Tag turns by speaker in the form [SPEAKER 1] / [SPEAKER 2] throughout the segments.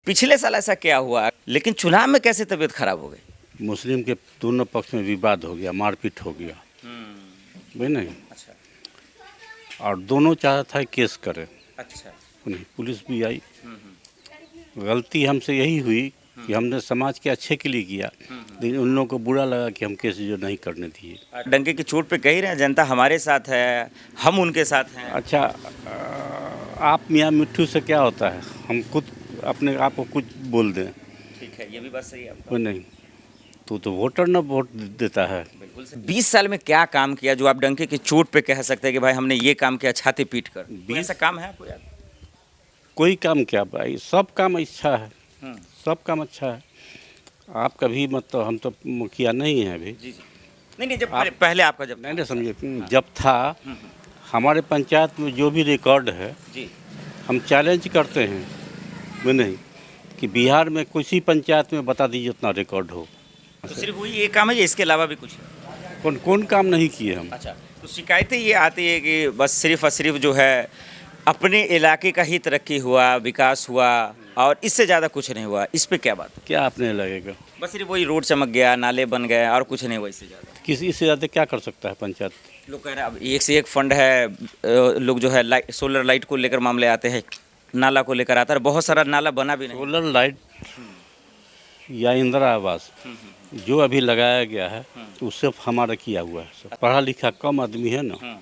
[SPEAKER 1] पिछले साल ऐसा क्या हुआ, लेकिन चुनाव में कैसे तबीयत खराब हो गई?
[SPEAKER 2] मुस्लिम के दोनों पक्ष में विवाद हो गया, मारपीट हो गया। भाई नहीं।
[SPEAKER 1] अच्छा।
[SPEAKER 2] और दोनों चाहता है केस करे।
[SPEAKER 1] अच्छा।
[SPEAKER 2] नहीं, पुलिस भी आई। गलती हमसे यही हुई कि हमने समाज के अच्छे के लिए किया, लेकिन उन लोगों को बुरा लगा कि हम केस जो नहीं करने दिए।
[SPEAKER 1] डंके की चोट पे कह रहे हैं जनता हमारे साथ है, हम उनके साथ हैं।
[SPEAKER 2] अच्छा, आप मियाँ मिट्ठू से क्या होता है, हम खुद अपने आप को कुछ बोल दें।
[SPEAKER 1] ठीक है, ये भी बात सही है आपका।
[SPEAKER 2] वो नहीं तो वोटर न वोट देता है।
[SPEAKER 1] बिल्कुल। 20 साल में क्या काम किया जो आप डंके की चोट पे कह सकते हैं कि भाई हमने ये काम किया छाती पीट कर? कोई ऐसा काम है आपको याद?
[SPEAKER 2] कोई काम क्या भाई, सब काम अच्छा है, सब काम अच्छा है। आप कभी मतलब, हम तो मुखिया नहीं हैं अभी।
[SPEAKER 1] जी। नहीं, जब पहले आपका जब
[SPEAKER 2] नहीं समझे, जब था हमारे पंचायत में जो भी रिकॉर्ड है
[SPEAKER 1] जी,
[SPEAKER 2] हम चैलेंज करते हैं। वो नहीं कि बिहार में किसी पंचायत में बता दीजिए उतना रिकॉर्ड हो।
[SPEAKER 1] तो सिर्फ वही ये काम है या इसके अलावा भी कुछ है?
[SPEAKER 2] कौन काम नहीं किए हम।
[SPEAKER 1] अच्छा, तो शिकायतें ये आती है कि बस सिर्फ और सिर्फ जो है अपने इलाके का ही तरक्की हुआ, विकास हुआ और इससे ज़्यादा कुछ नहीं हुआ। इस पे क्या बात?
[SPEAKER 2] क्या आपने लगेगा,
[SPEAKER 1] बस सिर्फ वही रोड चमक गया, नाले बन गए और कुछ नहीं हुआ इससे ज़्यादा।
[SPEAKER 2] किसी से ज़्यादा क्या कर सकता है पंचायत?
[SPEAKER 1] लोग कह रहे हैं अब एक से एक फंड है, लोग जो है लाइट, सोलर लाइट को लेकर मामले आते हैं, नाला को लेकर आता है, बहुत सारा नाला बना भी नहीं।
[SPEAKER 2] सोलर लाइट या इंदिरा आवास जो अभी लगाया गया है उससे हमारा किया हुआ है। पढ़ा लिखा कम आदमी है ना,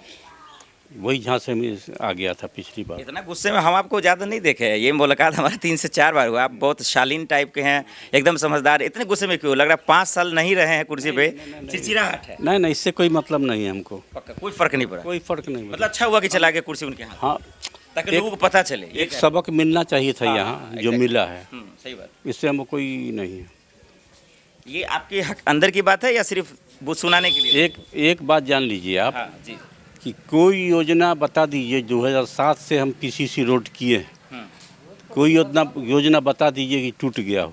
[SPEAKER 2] वही झांसे में आ गया था पिछली बार।
[SPEAKER 1] इतना गुस्से में हम आपको ज़्यादा नहीं देखे हैं, ये मुलाकात हमारा 3 से 4 बार हुआ। आप बहुत शालीन टाइप के हैं, एकदम समझदार। इतने गुस्से में क्यों? लग रहा है 5 साल नहीं रहे हैं कुर्सी पे, चिड़चिड़ाहट है।
[SPEAKER 2] नहीं, इससे कोई मतलब नहीं है हमको।
[SPEAKER 1] पक्का कोई फर्क नहीं पड़ा?
[SPEAKER 2] कोई फर्क नहीं।
[SPEAKER 1] मतलब अच्छा हुआ कि चला गया कुर्सी उनके हाथ,
[SPEAKER 2] हाँ,
[SPEAKER 1] ताकि लोगों को पता चले।
[SPEAKER 2] एक सबक मिलना चाहिए था यहाँ,
[SPEAKER 1] हाँ,
[SPEAKER 2] जो मिला है।
[SPEAKER 1] सही बात।
[SPEAKER 2] इससे हमको कोई नहीं है।
[SPEAKER 1] ये आपके हक अंदर की बात है या सिर्फ वो सुनाने के लिए?
[SPEAKER 2] एक बात जान लीजिए आप।
[SPEAKER 1] हाँ जी।
[SPEAKER 2] कि कोई योजना बता दीजिए, 2007 से हम पीसीसी रोड किए हैं, कोई योजना बता दीजिए कि टूट गया हो,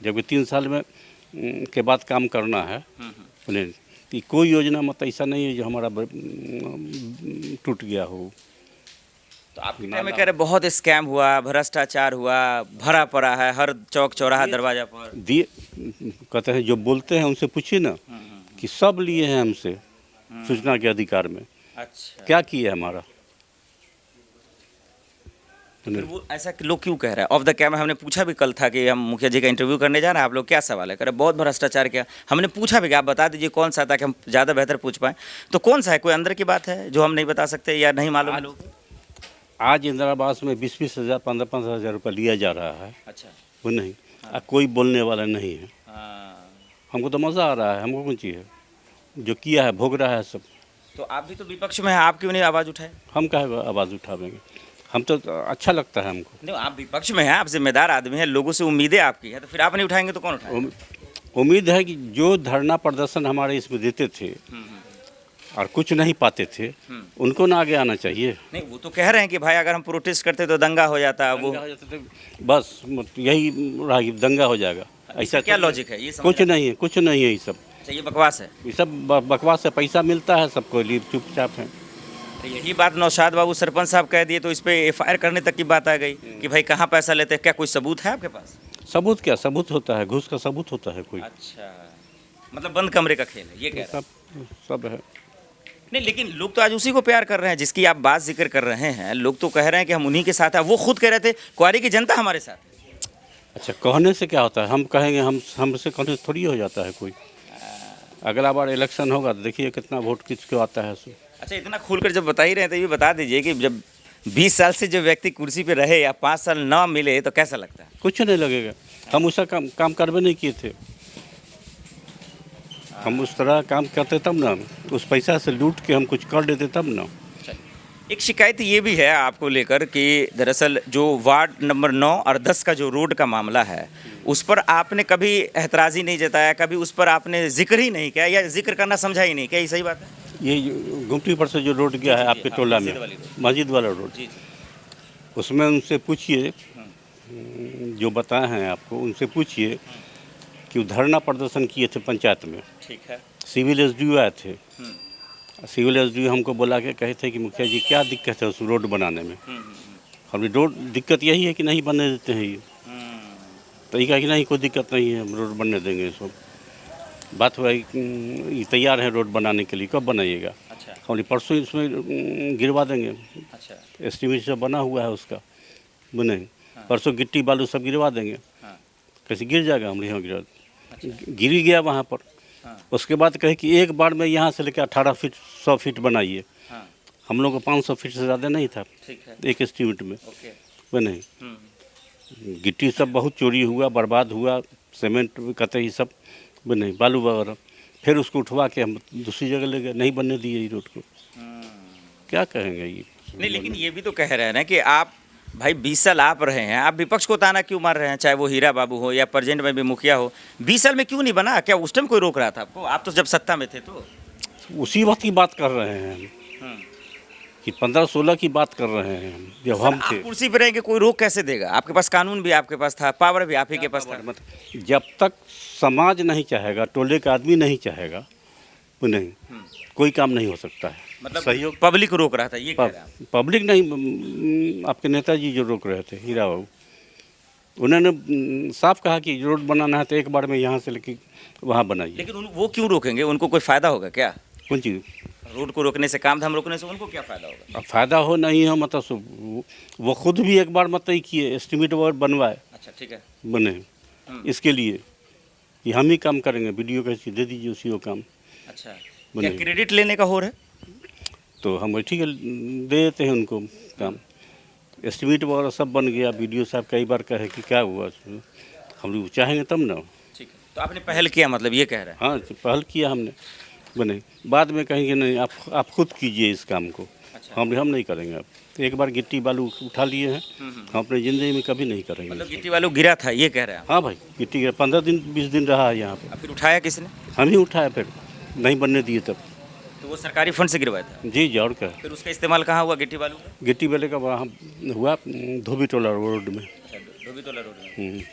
[SPEAKER 2] जबकि 3 साल में के बाद काम करना है। उन्हें कि कोई योजना मतलब ऐसा नहीं है जो हमारा टूट गया हो।
[SPEAKER 1] तो आपके टाइम में कह रहे बहुत स्कैम हुआ, भ्रष्टाचार हुआ, भरा पड़ा है हर चौक चौराहा दरवाजा पर।
[SPEAKER 2] दिए कहते हैं, जो बोलते हैं उनसे पूछिए ना कि सब लिए हैं हमसे सूचना के अधिकार में।
[SPEAKER 1] अच्छा,
[SPEAKER 2] क्या किया हमारा?
[SPEAKER 1] फिर वो ऐसा लोग क्यों कह रहे हैं? ऑफ द कैमरा हमने पूछा भी कल था कि हम मुखिया जी का इंटरव्यू करने जा रहे हैं, आप लोग क्या सवाल है? कह रहे बहुत भ्रष्टाचार किया। हमने पूछा भी कि आप बता दीजिए कौन सा, ताकि हम ज़्यादा बेहतर पूछ पाएँ। तो कौन सा है? कोई अंदर की बात है जो हम नहीं बता सकते या नहीं मालूम है लोगों को?
[SPEAKER 2] आज इंदिरा आवास में 20-20 हज़ार 15-15 हज़ार रुपये लिया जा रहा है।
[SPEAKER 1] अच्छा।
[SPEAKER 2] वो नहीं, कोई बोलने वाला नहीं है।
[SPEAKER 1] हाँ।
[SPEAKER 2] हमको तो मज़ा आ रहा है, हमको कौन चाहिए, जो किया है भोग रहा है सब।
[SPEAKER 1] तो आप भी तो विपक्ष में हैं, आप क्यों नहीं आवाज़ उठाए?
[SPEAKER 2] हम काहे आवाज़ उठावेंगे, हम तो अच्छा लगता है हमको।
[SPEAKER 1] नहीं, आप विपक्ष में हैं, आप जिम्मेदार आदमी हैं, लोगों से उम्मीदें आपकी हैं, तो फिर आप नहीं उठाएंगे तो कौन उठाएगा?
[SPEAKER 2] उम्मीद है कि जो धरना प्रदर्शन हमारे इसमें देते थे और कुछ नहीं पाते थे, उनको ना आगे आना चाहिए।
[SPEAKER 1] नहीं, वो तो कह रहे हैं कि भाई अगर हम प्रोटेस्ट करते तो दंगा हो जाता। वो
[SPEAKER 2] बस यही रहा कि दंगा हो जाएगा। ऐसा
[SPEAKER 1] क्या लॉजिक है ये?
[SPEAKER 2] कुछ नहीं है, कुछ नहीं है। ये सब
[SPEAKER 1] ये बकवास है।
[SPEAKER 2] ये सब बकवास है। पैसा मिलता है सबको, लिए चुपचाप है।
[SPEAKER 1] तो यही बात नौशाद बाबू सरपंच साहब कह दिए तो इस पे एफआईआर करने तक की बात आ गई कि भाई कहाँ पैसा लेते हैं। क्या कोई सबूत है आपके पास?
[SPEAKER 2] सबूत क्या सबूत होता है, घूस का सबूत होता है कोई?
[SPEAKER 1] अच्छा, मतलब बंद कमरे का खेल है ये कह रहे हैं?
[SPEAKER 2] सब है।
[SPEAKER 1] नहीं, लेकिन लोग तो आज उसी को प्यार कर रहे हैं जिसकी आप बात जिक्र कर रहे हैं। लोग तो कह रहे हैं कि हम उन्हीं के साथ हैं। वो खुद कह रहे थे क्वारी की जनता हमारे साथ है।
[SPEAKER 2] अच्छा, कहने से क्या होता है? हम कहेंगे, हमसे कहने से थोड़ी हो जाता है कोई। अगला बार इलेक्शन होगा तो देखिए कितना वोट किसको आता है।
[SPEAKER 1] अच्छा, इतना खुलकर जब बता ही रहे हैं तो ये बता दीजिए कि जब 20 साल से जो व्यक्ति कुर्सी पे रहे या 5 साल ना मिले तो कैसा लगता है?
[SPEAKER 2] कुछ नहीं लगेगा। हम उसका काम करवे नहीं किए थे। हम उस तरह काम करते तब ना, उस पैसा से लूट के हम कुछ कर देते तब ना।
[SPEAKER 1] एक शिकायत ये भी है आपको लेकर कि दरअसल जो वार्ड नंबर 9 और 10 का जो रोड का मामला है उस पर आपने कभी एतराज़ ही नहीं जताया, कभी उस पर आपने जिक्र ही नहीं किया या जिक्र करना समझा ही नहीं। क्या ये सही बात है?
[SPEAKER 2] ये गुमटी पर से जो रोड गया है आपके टोला में, मस्जिद वाला रोड, उसमें उनसे पूछिए, जो बताए हैं आपको उनसे पूछिए कि धरना प्रदर्शन किए थे पंचायत में।
[SPEAKER 1] ठीक है।
[SPEAKER 2] सिविल एसडीओ आए थे। सिविल एसडीओ हमको बोला के कहे थे कि मुखिया जी क्या दिक्कत है उस रोड बनाने में। अभी रोड दिक्कत यही है कि नहीं बनने देते हैं ये। तो ये कहा कि नहीं कोई दिक्कत नहीं है, हम रोड बनने देंगे इसको। बात हुआ ये तैयार है रोड बनाने के लिए, कब बनाइएगा?
[SPEAKER 1] अच्छा
[SPEAKER 2] हम परसों इसमें गिरवा देंगे।
[SPEAKER 1] अच्छा
[SPEAKER 2] एस्टीमेट सब बना हुआ है उसका, बने परसों गिट्टी बालू सब गिरवा देंगे।
[SPEAKER 1] हाँ।
[SPEAKER 2] कैसे गिर जाएगा? हम यहाँ गिरा
[SPEAKER 1] अच्छा।
[SPEAKER 2] गिर ही गया वहाँ पर।
[SPEAKER 1] हाँ।
[SPEAKER 2] उसके बाद कहे कि एक बार में यहाँ से लेकर 18 फीट 100 फीट बनाइए।
[SPEAKER 1] हाँ।
[SPEAKER 2] हम लोग को 500 फीट से ज़्यादा नहीं था
[SPEAKER 1] ठीक है।
[SPEAKER 2] एक एस्टीमेट में,
[SPEAKER 1] ओके।
[SPEAKER 2] बने गिट्टी सब बहुत चोरी हुआ, बर्बाद हुआ, सीमेंट कतई सब बने, बालू वगैरह। फिर उसको उठवा के हम दूसरी जगह ले गए, नहीं बनने दिए ये रोड को। क्या कहेंगे ये?
[SPEAKER 1] नहीं, लेकिन ये भी तो कह रहे हैं ना कि आप भाई 20 साल आप रहे हैं, आप विपक्ष को ताना क्यों मार रहे हैं? चाहे वो हीरा बाबू हो या प्रेजेंट में भी मुखिया हो, 20 साल में क्यों नहीं बना? क्या उस टाइम कोई रोक रहा था आपको? आप तो जब सत्ता में थे तो।
[SPEAKER 2] उसी वक्त की बात कर रहे हैं हम, कि 15-16 की बात कर रहे हैं हम, जब हम थे।
[SPEAKER 1] आप कुर्सी पे रहेंगे, कोई रोक कैसे देगा? आपके पास कानून भी आपके पास था, पावर भी आप ही के पास था।
[SPEAKER 2] जब तक समाज नहीं चाहेगा, टोले का आदमी नहीं चाहेगा, वो नहीं कोई काम नहीं हो सकता है।
[SPEAKER 1] मतलब
[SPEAKER 2] सहयोग
[SPEAKER 1] पब्लिक रोक रहा था, ये कह रहे हैं आप?
[SPEAKER 2] पब्लिक नहीं, आपके नेताजी जो रोक रहे थे, हीरा बाबू, उन्होंने साफ कहा कि रोड बनाना है तो एक बार में यहाँ से लेके वहाँ बनाइए।
[SPEAKER 1] लेकिन वो क्यों रोकेंगे? उनको कोई फायदा होगा क्या?
[SPEAKER 2] कौन चीज़?
[SPEAKER 1] रोड को रोकने से, काम धाम रोकने से उनको क्या फायदा होगा?
[SPEAKER 2] अब फायदा हो नहीं हो मतलब वो खुद भी एक बार मतलब किए, एस्टीमेट वर्ड बनवाए,
[SPEAKER 1] अच्छा ठीक है।
[SPEAKER 2] बने इसके लिए कि हम ही काम करेंगे, वीडियो कैसे दे दीजिए उसी को काम।
[SPEAKER 1] अच्छा,
[SPEAKER 2] बने।
[SPEAKER 1] क्या क्रेडिट लेने का हो रहा है?
[SPEAKER 2] तो हम ठीक है दे देते हैं उनको काम। एस्टीमेट वगैरह सब बन गया। वीडियो साहब कई बार कहे कि क्या हुआ, हम लोग चाहेंगे तब ना।
[SPEAKER 1] ठीक है, तो आपने पहल किया, मतलब ये कह रहे हैं?
[SPEAKER 2] हाँ, पहल किया हमने, बने बाद में कहेंगे नहीं आप खुद कीजिए इस काम को।
[SPEAKER 1] अच्छा।
[SPEAKER 2] हम नहीं करेंगे। अब तो एक बार गिट्टी बालू उठा लिए हैं, हम अपनी ज़िंदगी में कभी नहीं करेंगे।
[SPEAKER 1] मतलब गिट्टी वालों गिरा था, ये कह रहे हैं आप?
[SPEAKER 2] हाँ भाई, गिट्टी गिरा 15 दिन 20 दिन रहा है यहाँ पे।
[SPEAKER 1] फिर उठाया किसने?
[SPEAKER 2] हम ही उठाए, फिर नहीं बनने दिए तब।
[SPEAKER 1] तो वो सरकारी फंड से गिरवाया था?
[SPEAKER 2] जी और क्या।
[SPEAKER 1] फिर उसका इस्तेमाल कहाँ हुआ गिट्टी बालू का?
[SPEAKER 2] गिट्टी वाले का वहाँ हुआ धोबी टोला रोड में।
[SPEAKER 1] अच्छा, धोबीतोला रोड में।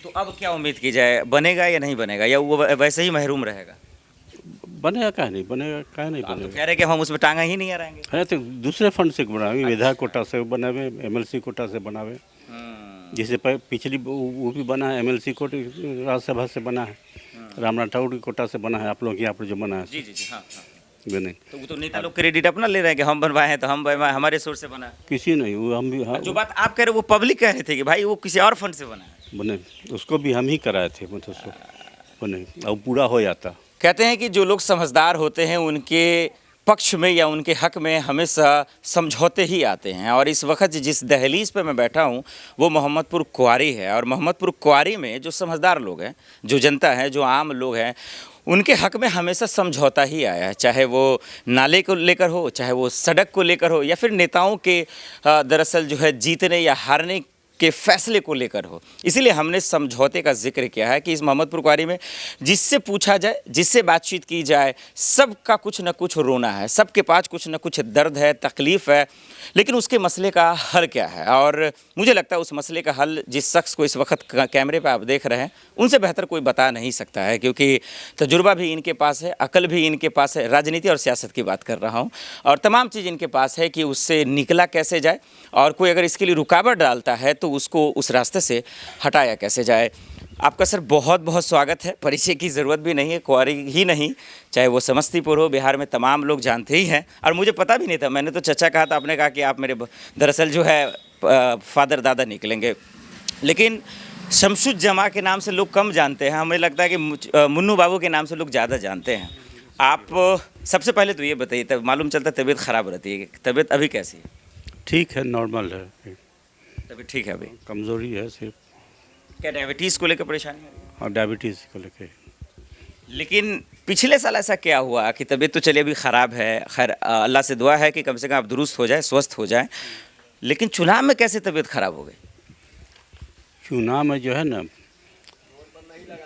[SPEAKER 1] तो अब क्या उम्मीद की जाए, बनेगा या नहीं बनेगा, या वो वैसे ही महरूम रहेगा?
[SPEAKER 2] बनेगा, क्या नहीं बनेगा, क्या नहीं
[SPEAKER 1] आप तो
[SPEAKER 2] बनेगा।
[SPEAKER 1] कह रहे कि हम उसमें टांगा ही नहीं आएंगे।
[SPEAKER 2] है तो दूसरे फंड से बनावे, विधायक कोटा से बनावे, MLC कोटा से बनावे। जैसे पिछली वो भी बना है, MLC कोटा राज्यसभा से बना है, रामनाथ ठाकुर की कोटा से बना है, आप लोग यहाँ पर जो बना है।
[SPEAKER 1] जी जी जी, हाँ हाँ।
[SPEAKER 2] बने
[SPEAKER 1] तो वो तो नेता लोग क्रेडिट अपना ले रहे हैं कि हम बनवाए हैं, तो हम बनवाए, हमारे सोर्स से बना है।
[SPEAKER 2] किसी नहीं, वो हम भी। हाँ,
[SPEAKER 1] जो बात आप कह रहे हो वो पब्लिक कह रहे थे कि भाई वो किसी और फंड से बना है।
[SPEAKER 2] बने उसको भी हम ही कराए थे, मतलब सो बने अब पूरा हो जाता।
[SPEAKER 1] कहते हैं कि जो लोग समझदार होते हैं उनके पक्ष में या उनके हक में हमेशा समझौते ही आते हैं, और इस वक्त जिस दहलीज पे मैं बैठा हूँ वो मोहम्मदपुर कुआरी है, और मोहम्मदपुर कुआरी में जो समझदार लोग हैं, जो जनता है, जो आम लोग हैं, उनके हक में हमेशा समझौता ही आया है। चाहे वो नाले को लेकर हो, चाहे वो सड़क को लेकर हो, या फिर नेताओं के दरअसल जो है जीतने या हारने के फैसले को लेकर हो। इसीलिए हमने समझौते का जिक्र किया है कि इस मोहम्मदपुर कुआरी में जिससे पूछा जाए, जिससे बातचीत की जाए, सबका कुछ न कुछ रोना है, सबके पास कुछ न कुछ दर्द है, तकलीफ़ है, लेकिन उसके मसले का हल क्या है? और मुझे लगता है उस मसले का हल जिस शख्स को इस वक्त कैमरे पर आप देख रहे हैं उनसे बेहतर कोई बता नहीं सकता है, क्योंकि तजुर्बा भी इनके पास है, अकल भी इनके पास है, राजनीति और सियासत की बात कर रहा हूँ, और तमाम चीज़ इनके पास है कि उससे निकला कैसे जाए, और कोई अगर इसके लिए रुकावट डालता है तो उसको उस रास्ते से हटाया कैसे जाए। आपका सर बहुत बहुत स्वागत है। परिचय की ज़रूरत भी नहीं है, कुआरी ही नहीं, चाहे वो समस्तीपुर हो, बिहार में तमाम लोग जानते ही हैं, और मुझे पता भी नहीं था। मैंने तो चचा कहा था, आपने कहा कि आप मेरे दरअसल जो है फादर दादा निकलेंगे, लेकिन शमशुज्जमा के नाम से लोग कम जानते हैं। हमें लगता है कि मुन्नू बाबू के नाम से लोग ज़्यादा जानते हैं। आप सबसे पहले तो ये बताइए, तब मालूम चलता तबीयत ख़राब रहती है, तबीयत अभी कैसी है?
[SPEAKER 2] ठीक है, नॉर्मल है,
[SPEAKER 1] तबीयत ठीक है अभी?
[SPEAKER 2] कमज़ोरी है सिर्फ।
[SPEAKER 1] क्या डायबिटीज़ को लेकर परेशानी है?
[SPEAKER 2] और डायबिटीज़ को लेके।
[SPEAKER 1] लेकिन पिछले साल ऐसा क्या हुआ कि तबीयत तो चलिए अभी ख़राब है, खैर अल्लाह से दुआ है कि कम से कम आप दुरुस्त हो जाए, स्वस्थ हो जाए, लेकिन चुनाव में कैसे तबीयत ख़राब हो गई?
[SPEAKER 2] चुनाव में जो है ना,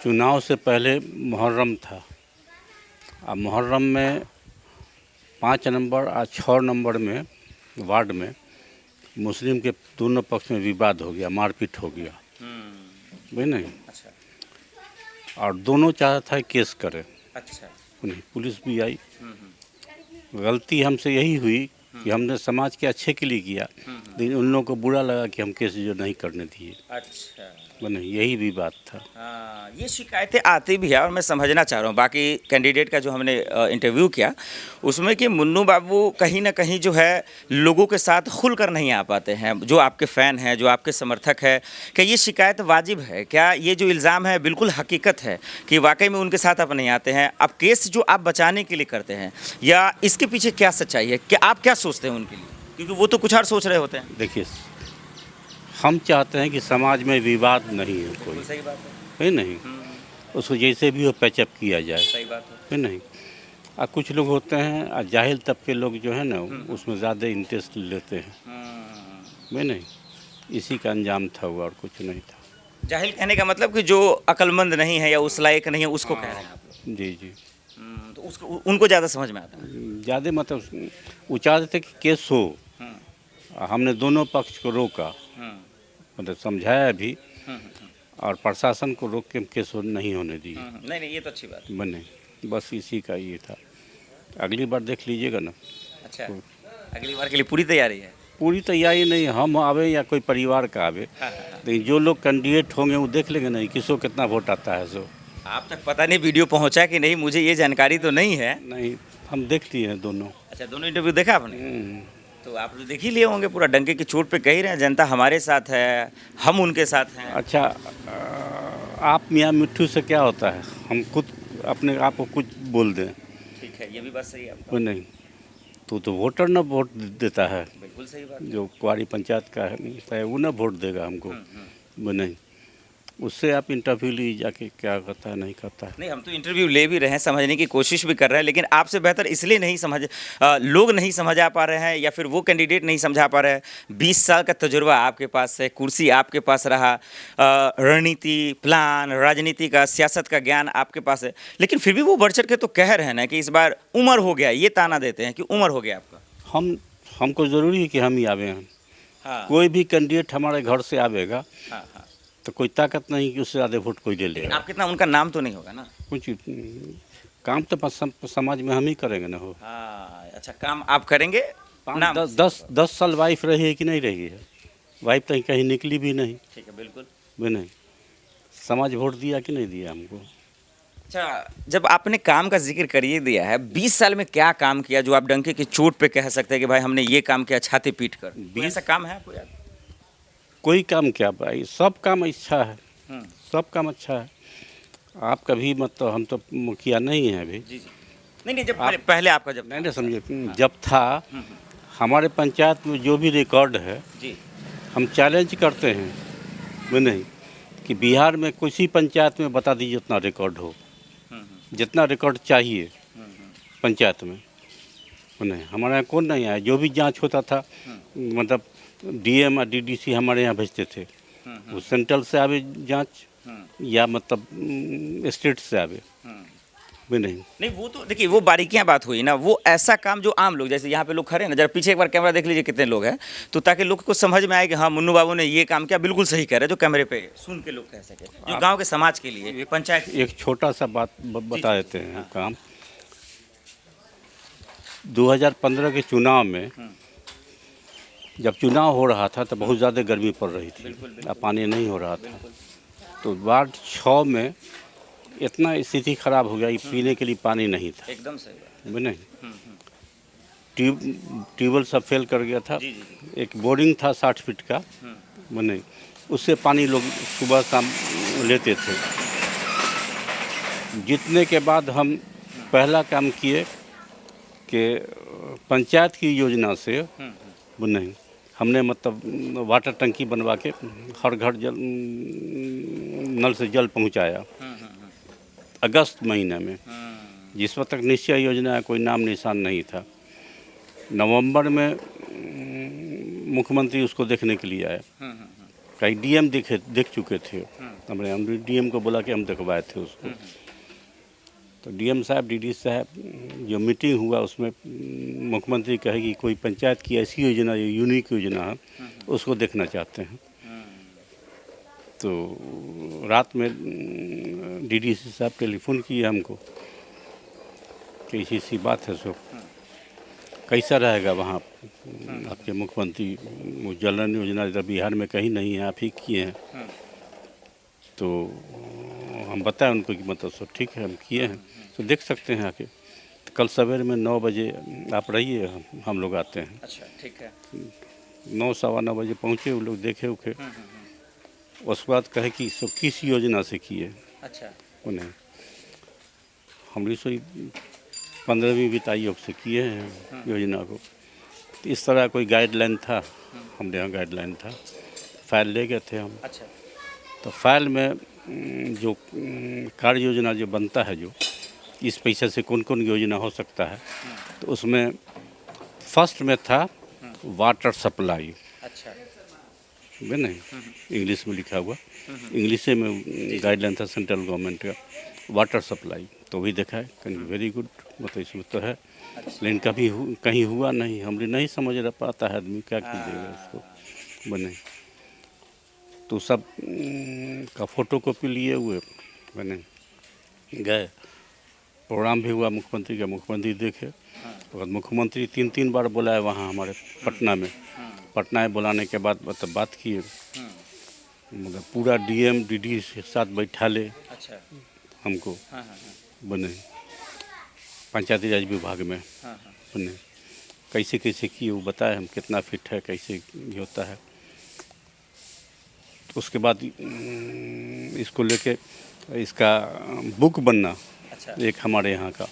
[SPEAKER 2] चुनाव से पहले मुहर्रम था। अब मुहर्रम में 5 नंबर और 6 नंबर में वार्ड में मुस्लिम के दोनों पक्ष में विवाद हो गया, मारपीट हो गया, भाई नहीं।
[SPEAKER 1] अच्छा।
[SPEAKER 2] और दोनों चाहता था केस करे।
[SPEAKER 1] अच्छा।
[SPEAKER 2] नहीं, पुलिस भी आई। गलती हमसे यही हुई कि हमने समाज के अच्छे के लिए किया, लेकिन उन लोगों को बुरा लगा कि हम केस जो नहीं करने दिए।
[SPEAKER 1] अच्छा,
[SPEAKER 2] नहीं, यही भी बात था।
[SPEAKER 1] हाँ, ये शिकायतें आती भी है और मैं समझना चाह रहा हूँ बाकी कैंडिडेट का जो हमने इंटरव्यू किया उसमें कि मुन्नू बाबू कहीं ना कहीं जो है लोगों के साथ खुलकर नहीं आ पाते हैं, जो आपके फ़ैन हैं, जो आपके समर्थक है। क्या ये शिकायत वाजिब है? क्या ये जो इल्ज़ाम है बिल्कुल हकीकत है कि वाकई में उनके साथ आप नहीं आते हैं? अब केस जो आप बचाने के लिए करते हैं या इसके पीछे क्या सच्चाई है? क्या आप क्या सोचते हैं उनके लिए? क्योंकि वो तो कुछ और सोच रहे होते हैं।
[SPEAKER 2] देखिए, हम चाहते हैं कि समाज में विवाद नहीं है कोई,
[SPEAKER 1] सही बात है।
[SPEAKER 2] है नहीं, उसको जैसे भी हो पैचअप किया जाए,
[SPEAKER 1] सही बात है।
[SPEAKER 2] है नहीं। और कुछ लोग होते हैं जाहिल तबके लोग जो है ना उसमें ज़्यादा इंटरेस्ट लेते हैं, है नहीं, इसी का अंजाम था वो, और कुछ नहीं था।
[SPEAKER 1] जाहिल कहने का मतलब कि जो अक्लमंद नहीं है या उस लायक नहीं है उसको कह रहे हैं आप लोग।
[SPEAKER 2] जी जी,
[SPEAKER 1] तो उसको उनको ज़्यादा समझ में आता है।
[SPEAKER 2] ज़्यादा मतलब वो चाहते थे कि केस हो। हमने दोनों पक्ष को रोका, मतलब समझाया भी, और प्रशासन को रोक के केस नहीं होने दिए।
[SPEAKER 1] नहीं नहीं, ये तो अच्छी बात है।
[SPEAKER 2] बने, बस इसी का ये था। अगली बार देख लीजिएगा ना।
[SPEAKER 1] अच्छा, अगली बार के लिए पूरी तैयारी है।
[SPEAKER 2] पूरी तैयारी नहीं, हम आवे या कोई परिवार का आवे, लेकिन जो लोग कैंडिडेट होंगे वो देख लेंगे नहीं किसको कितना वोट आता है। सो
[SPEAKER 1] आप तक पता नहीं वीडियो पहुंचा कि नहीं, मुझे ये जानकारी तो नहीं है।
[SPEAKER 2] नहीं, हम देख लिए हैं दोनों।
[SPEAKER 1] अच्छा, दोनों इंटरव्यू देखा आपने? तो आप लोग देख ही लिए होंगे, पूरा डंके की चोट पे कह ही रहे हैं जनता हमारे साथ है, हम उनके साथ हैं।
[SPEAKER 2] अच्छा, आप मियाँ मिट्ठू से क्या होता है, हम खुद अपने आप को कुछ बोल दें,
[SPEAKER 1] ठीक है, ये भी बात सही है आपका।
[SPEAKER 2] वो नहीं, तो वोटर ना वोट देता है,
[SPEAKER 1] बिल्कुल सही बात।
[SPEAKER 2] जो कुआरी पंचायत का है वो ना वोट देगा हमको, वो नहीं। उससे आप इंटरव्यू लीजिए जाके क्या करता है नहीं करता है।
[SPEAKER 1] नहीं, हम तो इंटरव्यू ले भी रहे हैं, समझने की कोशिश भी कर रहे हैं, लेकिन आपसे बेहतर इसलिए नहीं लोग नहीं समझा पा रहे हैं या फिर वो कैंडिडेट नहीं समझा पा रहे हैं। 20 साल का तजुर्बा आपके पास है, कुर्सी आपके पास रहा, रणनीति, प्लान, राजनीति का, सियासत का ज्ञान आपके पास है, लेकिन फिर भी वो बढ़ चढ़ के तो कह रहे हैं ना कि इस बार उम्र हो गया, ये ताना देते हैं कि उम्र हो गया आपका।
[SPEAKER 2] हमको ज़रूरी है कि हम ही आवे हैं।
[SPEAKER 1] हाँ,
[SPEAKER 2] कोई भी कैंडिडेट हमारे घर से आवेगा
[SPEAKER 1] हाँ, हाँ।
[SPEAKER 2] तो कोई ताकत नहीं कि उससे ज़्यादा वोट कोई ले लेगा।
[SPEAKER 1] आप कितना, उनका नाम तो नहीं होगा ना?
[SPEAKER 2] कुछ काम तो समाज में हम ही करेंगे ना। हो
[SPEAKER 1] हाँ, अच्छा, काम आप करेंगे। नाम
[SPEAKER 2] 10 साल वाइफ रही है कि नहीं रही है, वाइफ तो कहीं निकली भी नहीं,
[SPEAKER 1] ठीक है, बिल्कुल
[SPEAKER 2] भी नहीं। समाज वोट दिया कि नहीं दिया हमको।
[SPEAKER 1] अच्छा, जब आपने काम का जिक्र कर ही दिया है, 20 साल में क्या काम किया जो आप डंके की चोट पे कह सकते हैं कि भाई हमने ये काम किया छाती पीट कर? कोई ऐसा काम है आपको याद?
[SPEAKER 2] कोई काम क्या भाई, सब काम अच्छा है, सब काम अच्छा है। आप कभी मतलब, हम तो मुखिया नहीं हैं अभी।
[SPEAKER 1] जी जी, नहीं नहीं, जब पहले आपका जब
[SPEAKER 2] नहीं समझे, जब था हमारे पंचायत में जो भी रिकॉर्ड है
[SPEAKER 1] जी,
[SPEAKER 2] हम चैलेंज करते हैं, वो नहीं कि बिहार में किसी पंचायत में बता दीजिए उतना रिकॉर्ड हो, जितना रिकॉर्ड चाहिए पंचायत में, वो नहीं। हमारे यहाँ कौन नहीं आया, जो भी जांच होता था मतलब डीएम और डीडीसी हमारे यहाँ भेजते थे, वो सेंट्रल से आवे जांच या मतलब स्टेट से आवे, भी नहीं।
[SPEAKER 1] नहीं, वो तो देखिए वो बारीकियां बात हुई ना, वो ऐसा काम जो आम लोग, जैसे यहाँ पे लोग खड़े हैं ना, जरा पीछे एक बार कैमरा देख लीजिए कितने लोग हैं, तो ताकि लोग को समझ में आए कि हाँ मुन्नू बाबू ने ये काम किया, बिल्कुल सही कह रहे हैं, जो कैमरे पे सुन के लोग कह सके, जो गाँव के समाज के लिए, पंचायत।
[SPEAKER 2] एक छोटा सा बात बता देते हैं काम। 2015 के चुनाव में जब चुनाव हो रहा था तो बहुत ज़्यादा गर्मी पड़ रही थी, अब पानी नहीं हो रहा था, तो वार्ड 6 में इतना स्थिति खराब हो गया कि पीने के लिए पानी नहीं था,
[SPEAKER 1] एकदम सही बात।
[SPEAKER 2] वो नहीं। ट्यूबवेल सब फेल कर गया था, एक बोरिंग था 60 फीट का, वो नहीं, उससे पानी लोग सुबह शाम लेते थे। जीतने के बाद हम पहला काम किए कि पंचायत की योजना से, वो नहीं, हमने मतलब वाटर टंकी बनवा के हर घर जल नल से जल पहुंचाया अगस्त महीने में, जिस वक्त तक निश्चय योजना कोई नाम निशान नहीं था। नवंबर में मुख्यमंत्री उसको देखने के लिए आए, कई डीएम देख चुके थे, हमने डीएम को बोला कि हम दिखवाए थे उसको, तो डीएम साहब, डीडी साहब, जो मीटिंग हुआ उसमें मुख्यमंत्री कहे कि कोई पंचायत की ऐसी योजना जो यूनिक योजना है उसको देखना चाहते हैं। तो रात में डीडीसी साहब टेलीफोन किए हमको कि ऐसी बात है, सो कैसा रहेगा वहाँ आपके मुख्यमंत्री? वो जल योजना इधर बिहार में कहीं नहीं है, आप ही किए हैं। तो हम बताएं उनको कि मतलब सब ठीक है, हम किए हैं, तो देख सकते हैं आके। तो कल सवेरे में 9 बजे आप रहिए, हम लोग आते हैं।
[SPEAKER 1] अच्छा, ठीक है।
[SPEAKER 2] 9 सवा 9 बजे पहुँचे, वो लोग देखे उखे, उसके बाद कहे कि सब किस योजना से किए।
[SPEAKER 1] अच्छा,
[SPEAKER 2] उन्हें हम सो 15वीं वित्त आयोग से किए हैं योजना को। तो इस तरह कोई गाइडलाइन था, हमारे यहाँ गाइडलाइन था, फाइल ले गए थे हम।
[SPEAKER 1] अच्छा,
[SPEAKER 2] तो फाइल में जो कार्य योजना जो बनता है, जो इस पैसे से कौन कौन योजना हो सकता है, तो उसमें फर्स्ट में था वाटर सप्लाई।
[SPEAKER 1] अच्छा,
[SPEAKER 2] है नहीं, इंग्लिश में लिखा हुआ, इंग्लिश में गाइडलाइन था सेंट्रल गवर्नमेंट का, वाटर सप्लाई। तो भी देखा है, कहीं वेरी गुड, मतलब इसमें तो है। लेकिन कभी कहीं हुआ नहीं, हमने नहीं समझ रहा पाता है आदमी क्या कीजिएगा इसको बने। तो सब का फोटो कॉपी लिए हुए बने गए, प्रोग्राम भी हुआ मुख्यमंत्री का, मुख्यमंत्री देखे। और मुख्यमंत्री 3 बार बुलाए वहाँ हमारे पटना में। पटना में बुलाने के बाद मतलब बात किए, मतलब पूरा डीएम डीडी के साथ बैठा ले
[SPEAKER 1] अच्छा,
[SPEAKER 2] हमको बने, पंचायती राज विभाग में बने, कैसे कैसे किए वो बताए, हम कितना फिट है, कैसे ये होता है। तो उसके बाद इसको लेके इसका बुक बनना,
[SPEAKER 1] अच्छा,
[SPEAKER 2] एक हमारे यहाँ का,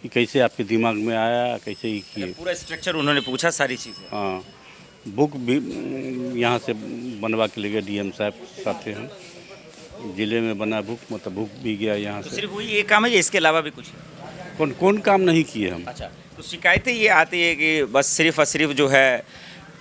[SPEAKER 2] कि कैसे आपके दिमाग में आया, कैसे ही किए।
[SPEAKER 1] पूरा स्ट्रक्चर उन्होंने पूछा, सारी चीज़ें।
[SPEAKER 2] हाँ, बुक भी यहाँ से बनवा के ले गए डीएम साहब साथ ही, हम जिले में बना बुक, मतलब बुक भी गया यहाँ
[SPEAKER 1] तो
[SPEAKER 2] से।
[SPEAKER 1] सिर्फ वही एक काम है या इसके अलावा भी कुछ है?
[SPEAKER 2] कौन कौन काम नहीं किए हम।
[SPEAKER 1] अच्छा, तो शिकायतें ये आती है कि बस सिर्फ और सिर्फ जो है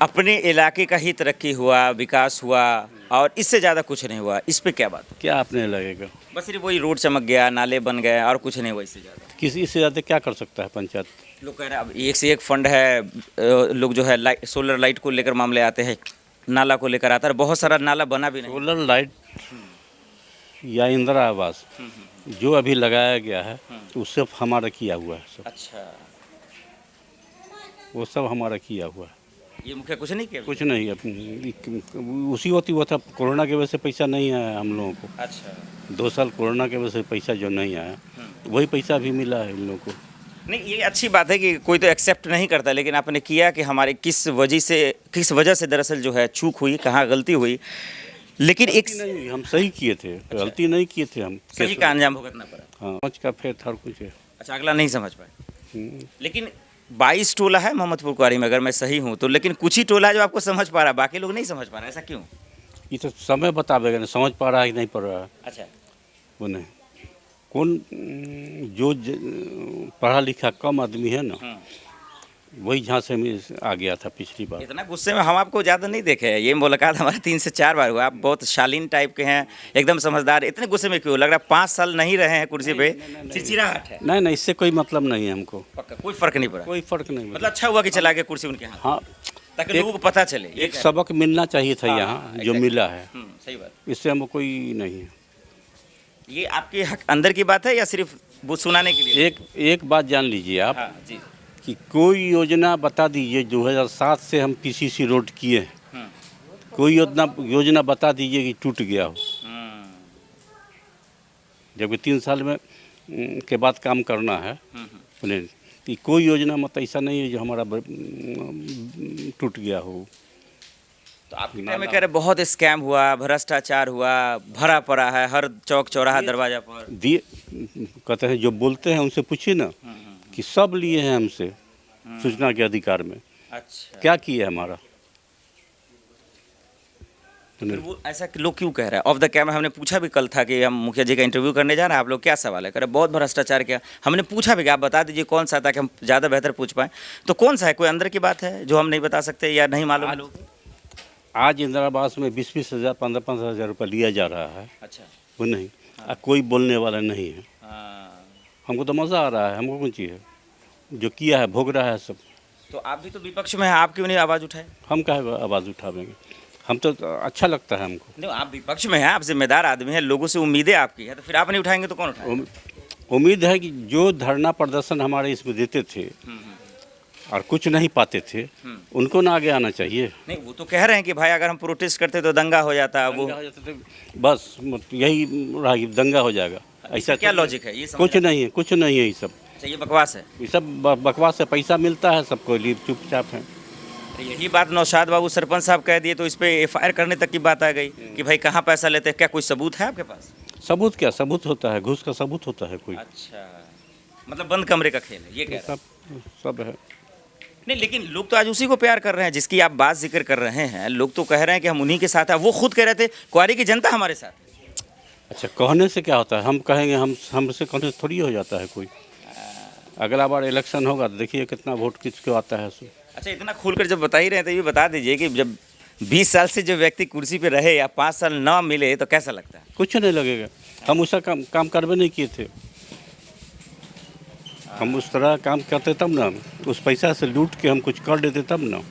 [SPEAKER 1] अपने इलाके का ही तरक्की हुआ, विकास हुआ और इससे ज़्यादा कुछ नहीं हुआ। इस पे क्या बात?
[SPEAKER 2] क्या आपने लगेगा?
[SPEAKER 1] बस सिर्फ वही रोड चमक गया, नाले बन गए और कुछ नहीं हुआ इससे ज़्यादा।
[SPEAKER 2] किसी से ज़्यादा क्या कर सकता है पंचायत?
[SPEAKER 1] लोग कह रहे हैं अब एक से एक फंड है, लोग जो है लाइट, सोलर लाइट को लेकर मामले आते हैं, नाला को लेकर आता है, बहुत सारा नाला बना भी नहीं।
[SPEAKER 2] सोलर लाइट या इंदिरा आवास जो अभी लगाया गया है, वो सब हमारा किया हुआ है, सब
[SPEAKER 1] अच्छा,
[SPEAKER 2] वो सब हमारा किया हुआ है।
[SPEAKER 1] ये मुखिया कुछ नहीं किया?
[SPEAKER 2] कुछ नहीं, उसी होती हुआ था, कोरोना की वजह से पैसा नहीं आया हम लोगों को।
[SPEAKER 1] अच्छा,
[SPEAKER 2] 2 साल कोरोना की वजह से पैसा जो नहीं आया, वही पैसा भी मिला है इन लोगों को।
[SPEAKER 1] नहीं, ये अच्छी बात है कि कोई तो एक्सेप्ट नहीं करता, लेकिन आपने किया कि हमारे किस वजह से दरअसल जो है चूक हुई, कहाँ गलती हुई। लेकिन एक
[SPEAKER 2] नहीं, हम सही किए थे, गलती नहीं किए थे हम।
[SPEAKER 1] सही का अंजाम भुगतना पड़ा।
[SPEAKER 2] हाँ, समझ का फेर था और कुछ है।
[SPEAKER 1] अच्छा, अगला नहीं समझ पाए। लेकिन 22 टोला है मोहम्मदपुर कुआरी में, अगर मैं सही हूँ तो, लेकिन कुछ ही टोला जो आपको समझ पा रहा है, बाकी लोग नहीं समझ पा रहे, ऐसा क्यों?
[SPEAKER 2] ये तो समय बतावेगा ना, समझ पा रहा है कि नहीं पढ़ रहा है।
[SPEAKER 1] अच्छा,
[SPEAKER 2] वो नहीं, कौन जो पढ़ा लिखा कम आदमी है ना, वही झांसे में आ गया था पिछली बार।
[SPEAKER 1] इतना गुस्से में हम आपको ज़्यादा नहीं देखे हैं, ये मुलाकात हमारा 3 से 4 बार हुआ। आप बहुत शालीन टाइप के हैं, एकदम समझदार। इतने गुस्से में क्यों? लग रहा है 5 साल नहीं रहे हैं कुर्सी पे, चिड़चिड़ाहट है।
[SPEAKER 2] नहीं, इससे कोई मतलब नहीं है हमको,
[SPEAKER 1] पक्का कोई फर्क नहीं पड़ा?
[SPEAKER 2] कोई फर्क नहीं।
[SPEAKER 1] मतलब अच्छा हुआ कि चला गया कुर्सी उनके हाथ,
[SPEAKER 2] हाँ,
[SPEAKER 1] ताकि लोगों को पता चले।
[SPEAKER 2] एक सबक मिलना चाहिए था
[SPEAKER 1] हाँ,
[SPEAKER 2] यहाँ, जो
[SPEAKER 1] exactly।
[SPEAKER 2] मिला है,
[SPEAKER 1] सही बात।
[SPEAKER 2] इससे हमको कोई नहीं है।
[SPEAKER 1] ये आपके हक अंदर की बात है या सिर्फ वो सुनाने के लिए?
[SPEAKER 2] एक बात जान लीजिए आप,
[SPEAKER 1] हाँ जी,
[SPEAKER 2] कि कोई योजना बता दीजिए, 2007 से हम पीसीसी रोड किए हैं, कोई योजना बता दीजिए कि टूट गया हो, जबकि 3 साल में के बाद काम करना है। कि कोई योजना मत ऐसा नहीं है जो हमारा टूट गया हो।
[SPEAKER 1] तो आपके टाइम में कह रहे बहुत स्कैम हुआ, भ्रष्टाचार हुआ, भरा पड़ा है हर चौक चौराहा दरवाजा पर।
[SPEAKER 2] दिए कहते हैं, जो बोलते हैं उनसे पूछिए ना, कि सब लिए हैं हमसे सूचना के अधिकार में।
[SPEAKER 1] अच्छा,
[SPEAKER 2] क्या किया हमारा?
[SPEAKER 1] फिर वो ऐसा कि लोग क्यों कह रहे हैं? ऑफ द कैमरा हमने पूछा भी कल था कि हम मुखिया जी का इंटरव्यू करने जा रहे हैं, आप लोग क्या सवाल है? कह रहे बहुत भ्रष्टाचार किया। हमने पूछा भी कि आप बता दीजिए कौन सा, ताकि हम ज़्यादा बेहतर पूछ पाएँ। तो कौन सा है? कोई अंदर की बात है जो हम नहीं बता सकते या नहीं मालूम है लोग?
[SPEAKER 2] आज इंदिरा आवास में 20-20 हज़ार 15-15 हज़ार रुपये लिया जा रहा है।
[SPEAKER 1] अच्छा,
[SPEAKER 2] वो नहीं, कोई बोलने वाला नहीं है।
[SPEAKER 1] हाँ।
[SPEAKER 2] हमको तो मज़ा आ रहा है, हमको कौन चीज़ है, जो किया है भोग रहा है सब।
[SPEAKER 1] तो आप भी तो विपक्ष में हैं, आप क्यों नहीं आवाज़ उठाए?
[SPEAKER 2] हम काहे आवाज़ उठावेंगे? हम तो अच्छा लगता है हमको।
[SPEAKER 1] नहीं, आप विपक्ष में हैं, आप जिम्मेदार आदमी हैं, लोगों से उम्मीदें आपकी है, तो फिर आप नहीं उठाएंगे तो कौन उठाएगा?
[SPEAKER 2] उम्मीद है कि जो धरना प्रदर्शन हमारे इसमें देते थे, और कुछ नहीं पाते थे उनको ना आगे आना चाहिए।
[SPEAKER 1] नहीं, वो तो कह रहे हैं कि भाई अगर हम प्रोटेस्ट करते तो दंगा हो जाता। वो
[SPEAKER 2] दंगा हो जाते थे, बस यही रहा कि दंगा हो जाएगा। ऐसा
[SPEAKER 1] क्या लॉजिक है ये?
[SPEAKER 2] कुछ नहीं है, कुछ नहीं है ये सब।
[SPEAKER 1] अच्छा, ये बकवास है।
[SPEAKER 2] ये सब बकवास है। पैसा मिलता है सबको, लिए चुपचाप है।
[SPEAKER 1] तो यही बात नौशाद बाबू सरपंच साहब कह दिए तो इस पे एफआईआर करने तक की बात आ गई कि भाई कहाँ पैसा लेते हैं। क्या कोई सबूत है आपके पास?
[SPEAKER 2] सबूत क्या सबूत होता है? घूस का सबूत होता है कोई?
[SPEAKER 1] अच्छा, मतलब बंद कमरे का खेल है ये कह रहे हैं।
[SPEAKER 2] सब है।
[SPEAKER 1] नहीं, लेकिन लोग तो आज उसी को प्यार कर रहे हैं जिसकी आप बात जिक्र कर रहे हैं। लोग तो कह रहे हैं कि हम उन्हीं के साथ हैं। वो खुद कह रहे थे कुआरी की जनता हमारे साथ है।
[SPEAKER 2] अच्छा, कहने से क्या होता है? हम कहेंगे, हमसे कहने से थोड़ी हो जाता है कोई। अगला बार इलेक्शन होगा तो देखिए कितना वोट किसको आता है।
[SPEAKER 1] अच्छा, इतना खुलकर जब बता ही रहे हैं तो ये बता दीजिए कि जब 20 साल से जो व्यक्ति कुर्सी पे रहे या 5 साल ना मिले तो कैसा लगता है?
[SPEAKER 2] कुछ नहीं लगेगा। हम उसका काम करवे नहीं किए थे। हम उस तरह काम करते तब ना, उस पैसा से लूट के हम कुछ कर देते तब ना।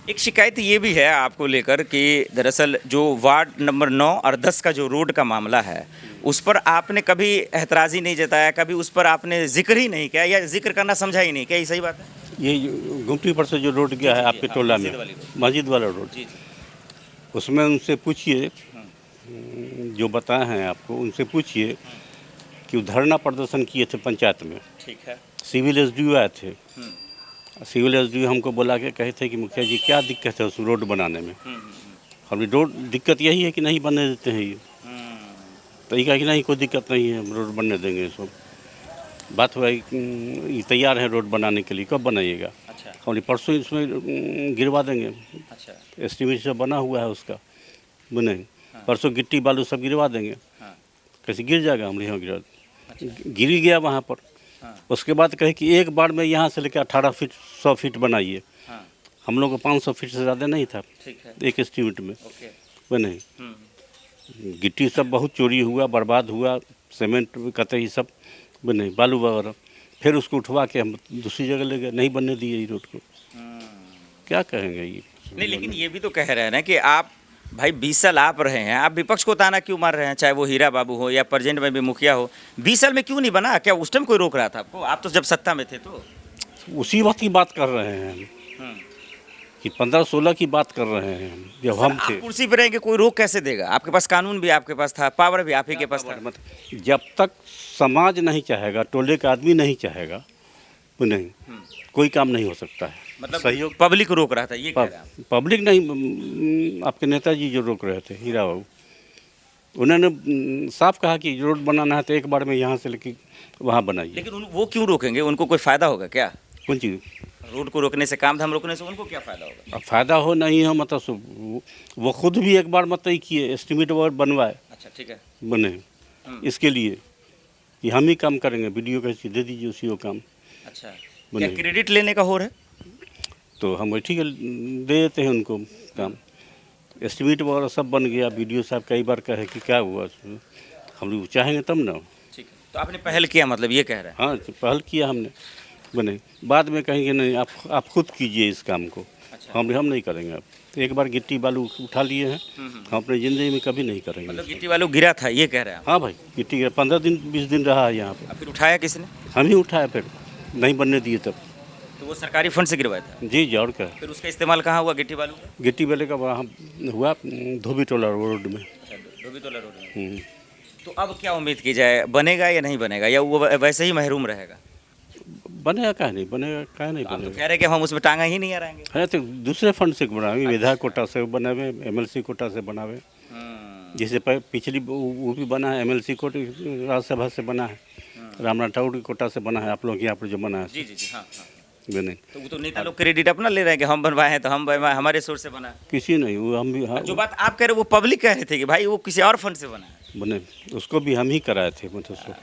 [SPEAKER 1] एक शिकायत ये भी है आपको लेकर कि दरअसल जो वार्ड नंबर 9 और 10 का जो रोड का मामला है उस पर आपने कभी एतराज़ी नहीं जताया, कभी उस पर आपने जिक्र ही नहीं किया या जिक्र करना समझा ही नहीं। क्या ये सही बात है?
[SPEAKER 2] ये गुमटी पर से जो रोड गया है आपके टोला में, मस्जिद वाला रोड, उसमें उनसे पूछिए, जो बताए हैं आपको उनसे पूछिए कि वो धरना प्रदर्शन किए थे पंचायत में।
[SPEAKER 1] ठीक है।
[SPEAKER 2] सिविल एसडीओ आए थे। सिविल एसडीओ हमको बुला के कहे थे कि मुखिया जी क्या दिक्कत है उस रोड बनाने में। हमने रोड दिक्कत यही है कि नहीं बनने देते हैं ये। तो ये कहा कि नहीं कोई दिक्कत नहीं है, हम रोड बनने देंगे। सब बात हुआ ये तैयार है रोड बनाने के लिए, कब बनाइएगा?
[SPEAKER 1] अच्छा।
[SPEAKER 2] हमने परसों इसमें गिरवा देंगे।
[SPEAKER 1] अच्छा।
[SPEAKER 2] एस्टिमेट सब बना हुआ है उसका, बने परसों गिट्टी बालू सब गिरवा देंगे। कैसे गिर जाएगा? हम यहाँ गिरा, गिर ही गया वहाँ पर। उसके बाद कहे कि एक बार में यहाँ से लेकर 18 फीट 100 फीट बनाइए। हम लोग को 500 फीट से ज़्यादा नहीं था एक एस्टीमेट में। बने गिट्टी सब बहुत चोरी हुआ, बर्बाद हुआ, सीमेंट कतई सब बने, बालू वगैरह। फिर उसको उठवा के हम दूसरी जगह ले गए, नहीं बनने दिए ये रोड को। क्या कहेंगे ये?
[SPEAKER 1] नहीं, लेकिन ये भी तो कह रहे हैं ना कि आप भाई 20 साल आप रहे हैं, आप विपक्ष को ताना क्यों मार रहे हैं? चाहे वो हीरा बाबू हो या प्रेजेंट में भी मुखिया हो, 20 साल में क्यों नहीं बना? क्या उस टाइम कोई रोक रहा था आपको? आप तो जब सत्ता में थे तो
[SPEAKER 2] उसी वक्त की बात कर रहे हैं हम, कि 15-16 की बात कर रहे हैं हम, जब हम थे।
[SPEAKER 1] आप कुर्सी पे रहेंगे, कोई रोक कैसे देगा? आपके पास कानून भी आपके पास था, पावर भी आप ही के पास था।
[SPEAKER 2] जब तक समाज नहीं चाहेगा, टोले का आदमी नहीं चाहेगा, वो नहीं, कोई काम नहीं हो सकता है।
[SPEAKER 1] मतलब
[SPEAKER 2] सहयोग
[SPEAKER 1] पब्लिक रोक रहा था ये कह रहे हैं आप?
[SPEAKER 2] पब्लिक नहीं, आपके नेताजी जो रोक रहे थे, हीरा बाबू, उन्होंने साफ कहा कि रोड बनाना है तो एक बार में यहाँ से लेके वहाँ बनाइए।
[SPEAKER 1] लेकिन वो क्यों रोकेंगे? उनको कोई फायदा होगा क्या?
[SPEAKER 2] कौन चीज़?
[SPEAKER 1] रोड को रोकने से, काम धाम रोकने से उनको क्या फायदा होगा?
[SPEAKER 2] अब फायदा हो नहीं हो मतलब वो खुद भी एक बार मत ही किए, एस्टिमेट वर्ड बनवाए।
[SPEAKER 1] अच्छा, ठीक है।
[SPEAKER 2] बने इसके लिए कि हम ही काम करेंगे, वीडियो कैसे दे दीजिए उसी को काम।
[SPEAKER 1] अच्छा, क्या क्रेडिट लेने का हो रहा है?
[SPEAKER 2] तो हम ठीक है दे देते हैं उनको काम। एस्टिमेट वगैरह सब बन गया। वीडियो साहब कई बार कहे कि क्या हुआ, हम लोग चाहेंगे तब ना।
[SPEAKER 1] ठीक है, तो आपने पहल किया, मतलब ये कह रहे हैं?
[SPEAKER 2] हाँ, पहल किया हमने। बने बाद में कहेंगे नहीं आप खुद कीजिए इस काम को। अच्छा। हम नहीं करेंगे। अब तो एक बार गिट्टी बालू उठा लिए हैं, हम अपनी ज़िंदगी में कभी नहीं करेंगे।
[SPEAKER 1] मतलब गिट्टी बालू गिरा था ये कह रहे हैं?
[SPEAKER 2] हाँ भाई, गिट्टी गिरा 15 दिन 20 दिन रहा है यहाँ पे।
[SPEAKER 1] फिर उठाया किसने? हम
[SPEAKER 2] ही उठाया, फिर नहीं बनने दिए तब।
[SPEAKER 1] तो वो सरकारी फंड से गिरवाया था?
[SPEAKER 2] जी, और क्या।
[SPEAKER 1] फिर उसका इस्तेमाल कहाँ हुआ गिट्टी बालू का?
[SPEAKER 2] गिट्टी बालू का वहाँ हुआ धोबी टोला रोड में।
[SPEAKER 1] अच्छा, धोबी टोला रोड में। तो अब क्या उम्मीद की जाए, बनेगा या नहीं बनेगा, या वो वैसे ही महरूम रहेगा?
[SPEAKER 2] बनेगा, क्या नहीं बनेगा, क्या नहीं
[SPEAKER 1] बनेगा?
[SPEAKER 2] बनेगा।
[SPEAKER 1] तो कह रहे कि हम उसमें टांगा ही नहीं हराएंगे।
[SPEAKER 2] है तो दूसरे फंड से बनावे, विधायक कोटा से बनावे, एमएलसी कोटा से बनावे। जैसे पिछली वो भी बना है, एमएलसी कोटा राज्यसभा से बना है, रामनाथ ठाकुर की कोटा से बना है, आप लोग यहाँ पर जो बना है।
[SPEAKER 1] जी जी जी, हाँ हाँ।
[SPEAKER 2] बने
[SPEAKER 1] तो वो तो नेता लोग क्रेडिट अपना ले रहे हैं कि हम बनवाए हैं, तो हम बनवाए, हमारे सोर्स से बना।
[SPEAKER 2] किसी नहीं, वो हम भी। हाँ,
[SPEAKER 1] जो बात आप कह रहे वो पब्लिक कह रहे थे कि भाई वो किसी और फंड से बना है।
[SPEAKER 2] बने उसको भी हम ही कराए थे, मतलब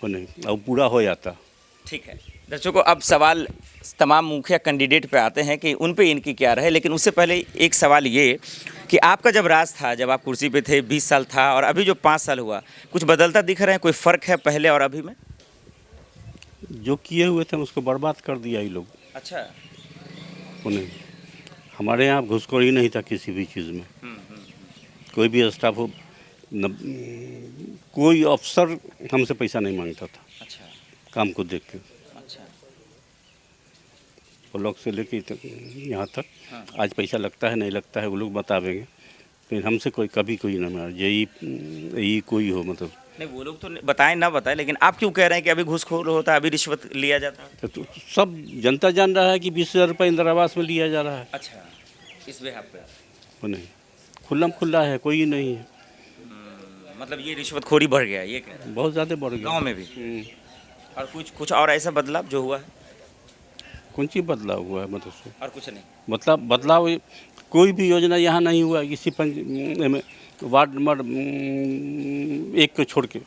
[SPEAKER 2] बने अब पूरा हो जाता।
[SPEAKER 1] ठीक है दर्शकों, अब सवाल तमाम मुखिया कैंडिडेट पे आते हैं कि उन पे इनकी क्या रहे, लेकिन उससे पहले एक सवाल ये कि आपका जब राज था, जब आप कुर्सी पे थे, 20 साल था, और अभी जो 5 साल हुआ, कुछ बदलता दिख रहा है? कोई फ़र्क है पहले और अभी में?
[SPEAKER 2] जो किए हुए थे उसको बर्बाद कर दिया ये लोग।
[SPEAKER 1] अच्छा।
[SPEAKER 2] उन्हें हमारे यहाँ घुसखोरी नहीं था किसी भी चीज़ में। कोई भी स्टाफ हो, कोई अफसर हमसे पैसा नहीं मांगता था।
[SPEAKER 1] अच्छा।
[SPEAKER 2] काम को देख के।
[SPEAKER 1] अच्छा।
[SPEAKER 2] ब्लॉक से लेके तक यहाँ तक आज पैसा लगता है नहीं लगता है वो लोग बतावेंगे, लेकिन हमसे कोई कभी ना मिला यही कोई हो मतलब।
[SPEAKER 1] नहीं वो लोग तो बताएं ना बताएं, लेकिन आप क्यों कह रहे हैं कि अभी घूसखोर होता है, अभी रिश्वत लिया जाता है?
[SPEAKER 2] तो सब जनता जान रहा है कि 20,000 रुपये इंदिरा आवास में लिया जा रहा है।
[SPEAKER 1] अच्छा, इस बेहाफ पे
[SPEAKER 2] वो नहीं खुल्लम खुल्ला है, कोई नहीं है।
[SPEAKER 1] मतलब ये रिश्वतखोरी बढ़ गया है, ये कह रहे हैं
[SPEAKER 2] बहुत ज़्यादा बढ़ गया
[SPEAKER 1] गाँव में भी। और कुछ और ऐसा बदलाव जो हुआ है?
[SPEAKER 2] कौन चीज़ बदलाव हुआ है मतलब से?
[SPEAKER 1] और कुछ नहीं?
[SPEAKER 2] मतलब बदलाव कोई भी योजना यहाँ नहीं हुआ किसी वार्ड नंबर 1 को छोड़ के।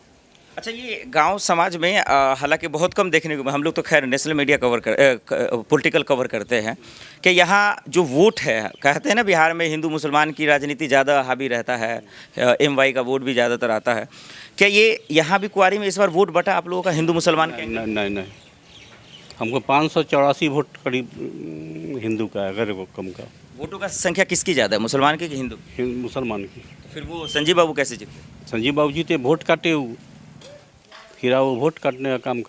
[SPEAKER 1] अच्छा, ये गांव समाज में हालांकि बहुत कम देखने को, हम लोग तो खैर नेशनल मीडिया पॉलिटिकल कवर करते हैं कि यहाँ जो वोट है, कहते हैं ना बिहार में हिंदू मुसलमान की राजनीति ज़्यादा हावी रहता है, MY का वोट भी ज़्यादातर आता है। क्या ये यहाँ भी कुआरी में इस बार वोट बटा आप लोगों का हिंदू मुसलमान के?
[SPEAKER 2] नहीं, हमको 584 वोट करीब हिंदू का है, गरीब कम का।
[SPEAKER 1] वोटों का संख्या किसकी ज़्यादा है, मुसलमान की कि हिंदू?
[SPEAKER 2] मुसलमान की।
[SPEAKER 1] तो फिर वो संजीव बाबू कैसे जीते?
[SPEAKER 2] संजीव बाबू जीते वोट काटे हुए, फिर वो वोट काटने का काम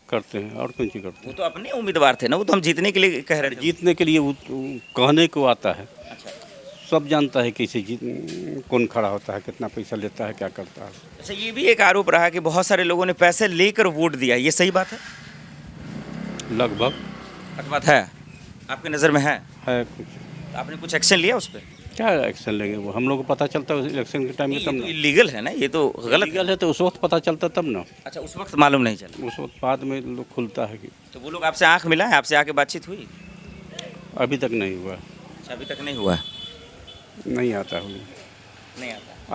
[SPEAKER 2] करते हैं और कौन सी करते हैं।
[SPEAKER 1] वो तो अपने उम्मीदवार थे ना, वो तो हम जीतने के लिए कह रहे थे।
[SPEAKER 2] जीतने के लिए वो कहने को आता है,
[SPEAKER 1] अच्छा,
[SPEAKER 2] सब जानता है कैसे कौन खड़ा होता है, कितना पैसा लेता है, क्या करता है।
[SPEAKER 1] अच्छा, ये भी एक आरोप रहा कि बहुत सारे लोगों ने पैसे लेकर वोट दिया, ये सही बात है?
[SPEAKER 2] लगभग
[SPEAKER 1] बात है आपकी नज़र में है?
[SPEAKER 2] कुछ।
[SPEAKER 1] तो आपने कुछ एक्शन लिया उस पर?
[SPEAKER 2] क्या एक्शन लेंगे, वो हम लोग को पता चलता है इलेक्शन के टाइम में, तब ना।
[SPEAKER 1] इलीगल है ना, ये तो गलत
[SPEAKER 2] लीगल है तो उस वक्त पता चलता तब ना।
[SPEAKER 1] अच्छा, उस वक्त मालूम नहीं चला?
[SPEAKER 2] उस वक्त बाद में लोग खुलता है कि।
[SPEAKER 1] तो वो लोग आपसे आंख मिला है, आपसे आके बातचीत हुई?
[SPEAKER 2] अभी तक नहीं हुआ।
[SPEAKER 1] अच्छा, अभी तक नहीं हुआ?
[SPEAKER 2] नहीं आता है,
[SPEAKER 1] नहीं आता?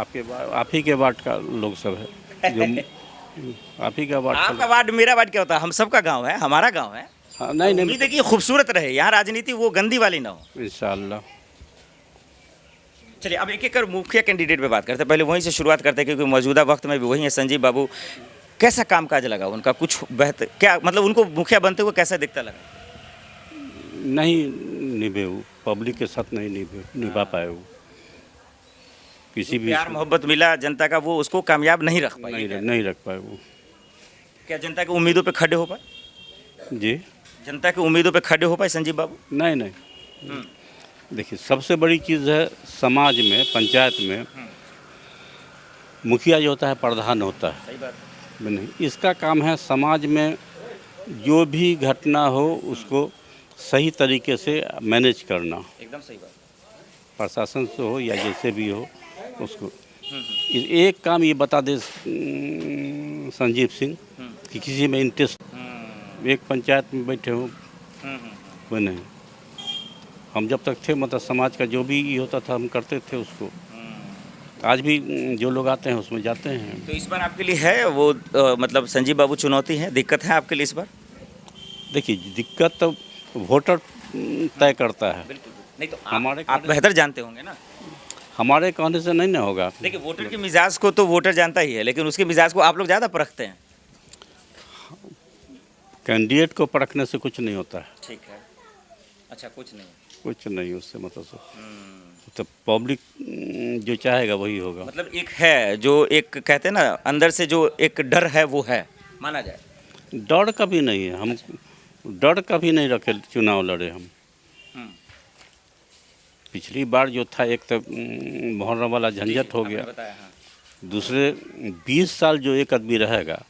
[SPEAKER 2] आप ही के वार्ड का लोग सब है जो आप ही का वार्ड
[SPEAKER 1] आपका वार्ड मेरा वार्ड क्या होता है, हम सबका गांव है, हमारा गांव है।
[SPEAKER 2] हाँ, नहीं
[SPEAKER 1] उम्मीद है कि ये खूबसूरत रहे, यहाँ राजनीति वो गंदी वाली ना हो।
[SPEAKER 2] इंशाल्लाह।
[SPEAKER 1] चलिए, अब एक एक कर मुखिया कैंडिडेट पे बात करते हैं। पहले वहीं से शुरुआत करते हैं क्योंकि मौजूदा वक्त में भी वही है संजीव बाबू। कैसा कामकाज लगा उनका, कुछ बेहतर क्या, मतलब उनको मुखिया बनते हुए कैसा दिखता लगा?
[SPEAKER 2] नहीं निभे वो, पब्लिक के साथ नहीं निभा पाए वो, किसी भी
[SPEAKER 1] प्यार मोहब्बत मिला जनता का, वो उसको कामयाब नहीं रख पाए।
[SPEAKER 2] नहीं रख पाए वो।
[SPEAKER 1] क्या जनता की उम्मीदों पे खड़े हो पाए?
[SPEAKER 2] जी,
[SPEAKER 1] जनता की उम्मीदों पे खड़े हो पाए संजीव बाबू?
[SPEAKER 2] नहीं। देखिए, सबसे बड़ी चीज़ है समाज में, पंचायत में मुखिया जो होता है प्रधान होता है।
[SPEAKER 1] सही बात
[SPEAKER 2] है नहीं, इसका काम है समाज में जो भी घटना हो उसको सही तरीके से मैनेज करना।
[SPEAKER 1] एकदम सही बात।
[SPEAKER 2] प्रशासन से हो या जैसे भी हो उसको एक काम ये बता दे संजीव सिंह कि किसी में इंटरेस्ट, एक पंचायत में बैठे हो वो नहीं। हम जब तक थे मतलब समाज का जो भी होता था हम करते थे उसको। आज भी जो लोग आते हैं उसमें जाते हैं।
[SPEAKER 1] तो इस बार आपके लिए है वो मतलब संजीव बाबू चुनौती है, दिक्कत है आपके लिए इस बार?
[SPEAKER 2] देखिए, दिक्कत तो वोटर तय करता है।
[SPEAKER 1] बिल्कुल नहीं, तो
[SPEAKER 2] हमारे
[SPEAKER 1] आप बेहतर जानते होंगे ना।
[SPEAKER 2] हमारे कहने से नहीं ना होगा।
[SPEAKER 1] देखिए, वोटर के मिजाज को तो वोटर जानता ही है, लेकिन उसके मिजाज को आप लोग ज़्यादा परखते हैं।
[SPEAKER 2] कैंडिडेट को परखने से कुछ नहीं होता है।
[SPEAKER 1] ठीक है, अच्छा, कुछ
[SPEAKER 2] नहीं उससे मतलब तो पब्लिक जो चाहेगा वही होगा।
[SPEAKER 1] मतलब एक है जो एक कहते हैं ना अंदर से जो एक डर है वो है, माना जाए।
[SPEAKER 2] डर कभी नहीं है, हम डर कभी नहीं रखे चुनाव लड़े हम। पिछली बार जो था एक तो मुहर्रम वाला झंझट हो गया, दूसरे 20 साल जो एक आदमी रहेगा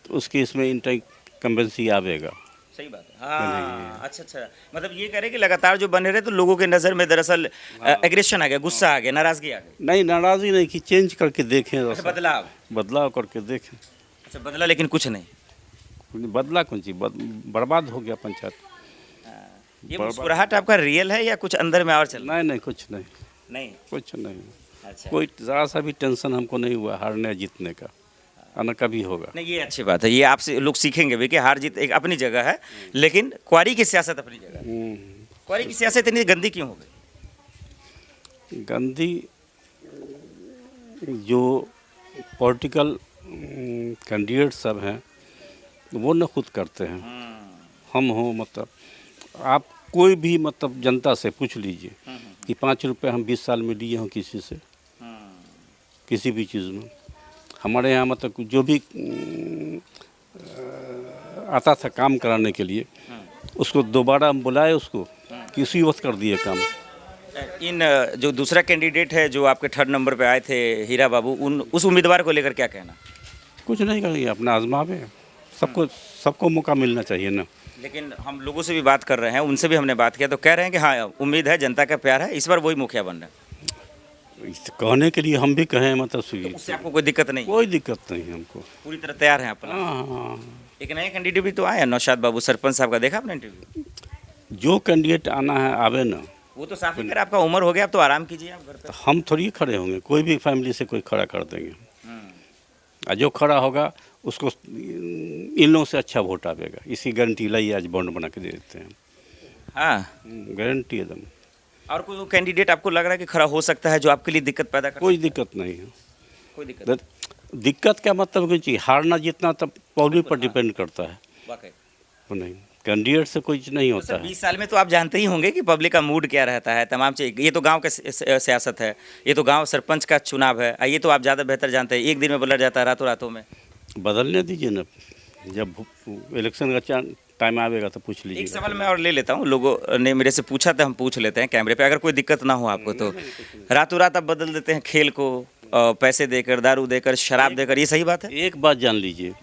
[SPEAKER 2] तो उसके इसमें इंटरकम्बेंसी आवेगा।
[SPEAKER 1] सही बात है। हाँ, अच्छा, मतलब ये करे कि लगातार जो बने रहे तो लोगों के नज़र में दरअसल एग्रेशन आ गया, गुस्सा आ गया, नाराजगी आ गई।
[SPEAKER 2] नहीं, नाराजगी नहीं कि चेंज करके देखें, बदलाव करके देखें।
[SPEAKER 1] अच्छा, बदला लेकिन कुछ नहीं
[SPEAKER 2] बदला, कौन चीज बर्बाद हो गया पंचायत।
[SPEAKER 1] ये मुस्कुराहट आपका रियल है या कुछ अंदर में और चल रहा है?
[SPEAKER 2] नहीं, कुछ नहीं।
[SPEAKER 1] अच्छा,
[SPEAKER 2] कोई ज़रा सा भी टेंशन हमको नहीं हुआ हारने जीतने का, आना कभी होगा।
[SPEAKER 1] नहीं, ये अच्छी बात है, ये आपसे लोग सीखेंगे भी कि हार जीत एक अपनी जगह है, लेकिन क्वारी की सियासत अपनी जगह है। क्वारी की सियासत इतनी गंदी क्यों हो गई?
[SPEAKER 2] गंदी जो पॉलिटिकल कैंडिडेट सब हैं वो न खुद करते हैं। हम हो मतलब आप कोई भी मतलब जनता से पूछ लीजिए कि 5 रुपये हम 20 साल में लिए हों किसी से, किसी भी चीज़ में। हमारे यहाँ मतलब जो भी आता था काम कराने के लिए उसको दोबारा हम बुलाए उसको कि उसी वक्त कर दिए काम।
[SPEAKER 1] इन जो दूसरा कैंडिडेट है जो आपके थर्ड नंबर पे आए थे हीरा बाबू, उस उम्मीदवार को लेकर क्या कहना?
[SPEAKER 2] कुछ नहीं करेंगे, अपना आजमावे, सबको मौका मिलना चाहिए ना।
[SPEAKER 1] लेकिन हम लोगों से भी बात कर रहे हैं, उनसे भी हमने बात किया तो कह रहे हैं कि हाँ उम्मीद है, जनता का प्यार है, इस बार वही मुखिया बन रहे हैं।
[SPEAKER 2] कहने के लिए हम भी कहें मतलब
[SPEAKER 1] तो उससे आपको कोई दिक्कत नहीं?
[SPEAKER 2] कोई दिक्कत नहीं हमको,
[SPEAKER 1] पूरी तरह तैयार हैं आप?
[SPEAKER 2] हाँ।
[SPEAKER 1] एक नए कैंडिडेट भी तो आए हैं, नौशाद बाबू, सरपंच साहब का देखा आपने इंटरव्यू?
[SPEAKER 2] जो कैंडिडेट आना है आवे ना।
[SPEAKER 1] वो तो साफ ही कह रहे आपका उम्र हो गया, आप तो आराम कीजिए आप घर पे।
[SPEAKER 2] तो हम थोड़ी खड़े होंगे, कोई भी फैमिली से कोई खड़ा कर देंगे, और जो खड़ा होगा उसको इन लोगों से अच्छा वोट आवेगा, इसी गारंटी लाइए, आज बॉन्ड बना के दे देते हैं।
[SPEAKER 1] हाँ,
[SPEAKER 2] गारंटी एकदम।
[SPEAKER 1] और कोई कैंडिडेट आपको लग रहा है कि खड़ा हो सकता है जो आपके लिए दिक्कत पैदा कर?
[SPEAKER 2] कोई दिक्कत नहीं है।
[SPEAKER 1] कोई दिक्कत?
[SPEAKER 2] दिक्कत का मतलब कुछ चीज़ हारना जीतना तब पब्लिक पर डिपेंड करता है,
[SPEAKER 1] वाकई
[SPEAKER 2] नहीं कैंडिडेट से कुछ नहीं होता है।
[SPEAKER 1] 20 साल में तो आप जानते ही होंगे कि पब्लिक का मूड क्या रहता है, तमाम चीज़। ये तो गांव का सियासत है, ये तो गांव सरपंच का चुनाव है, ये तो आप ज़्यादा बेहतर जानते हैं। एक दिन में बदल जाता है, रातों रातों में।
[SPEAKER 2] बदलने दीजिए ना, जब इलेक्शन का टाइम आएगा तो पूछ लीजिए।
[SPEAKER 1] एक सवाल मैं और ले लेता हूँ, लोगों ने मेरे से पूछा था, हम पूछ लेते हैं कैमरे पे, अगर कोई दिक्कत ना हो आपको तो। रातों रात आप बदल देते हैं खेल को, पैसे देकर, दारू देकर, शराब देकर, ये सही बात है?
[SPEAKER 2] एक बात जान लीजिए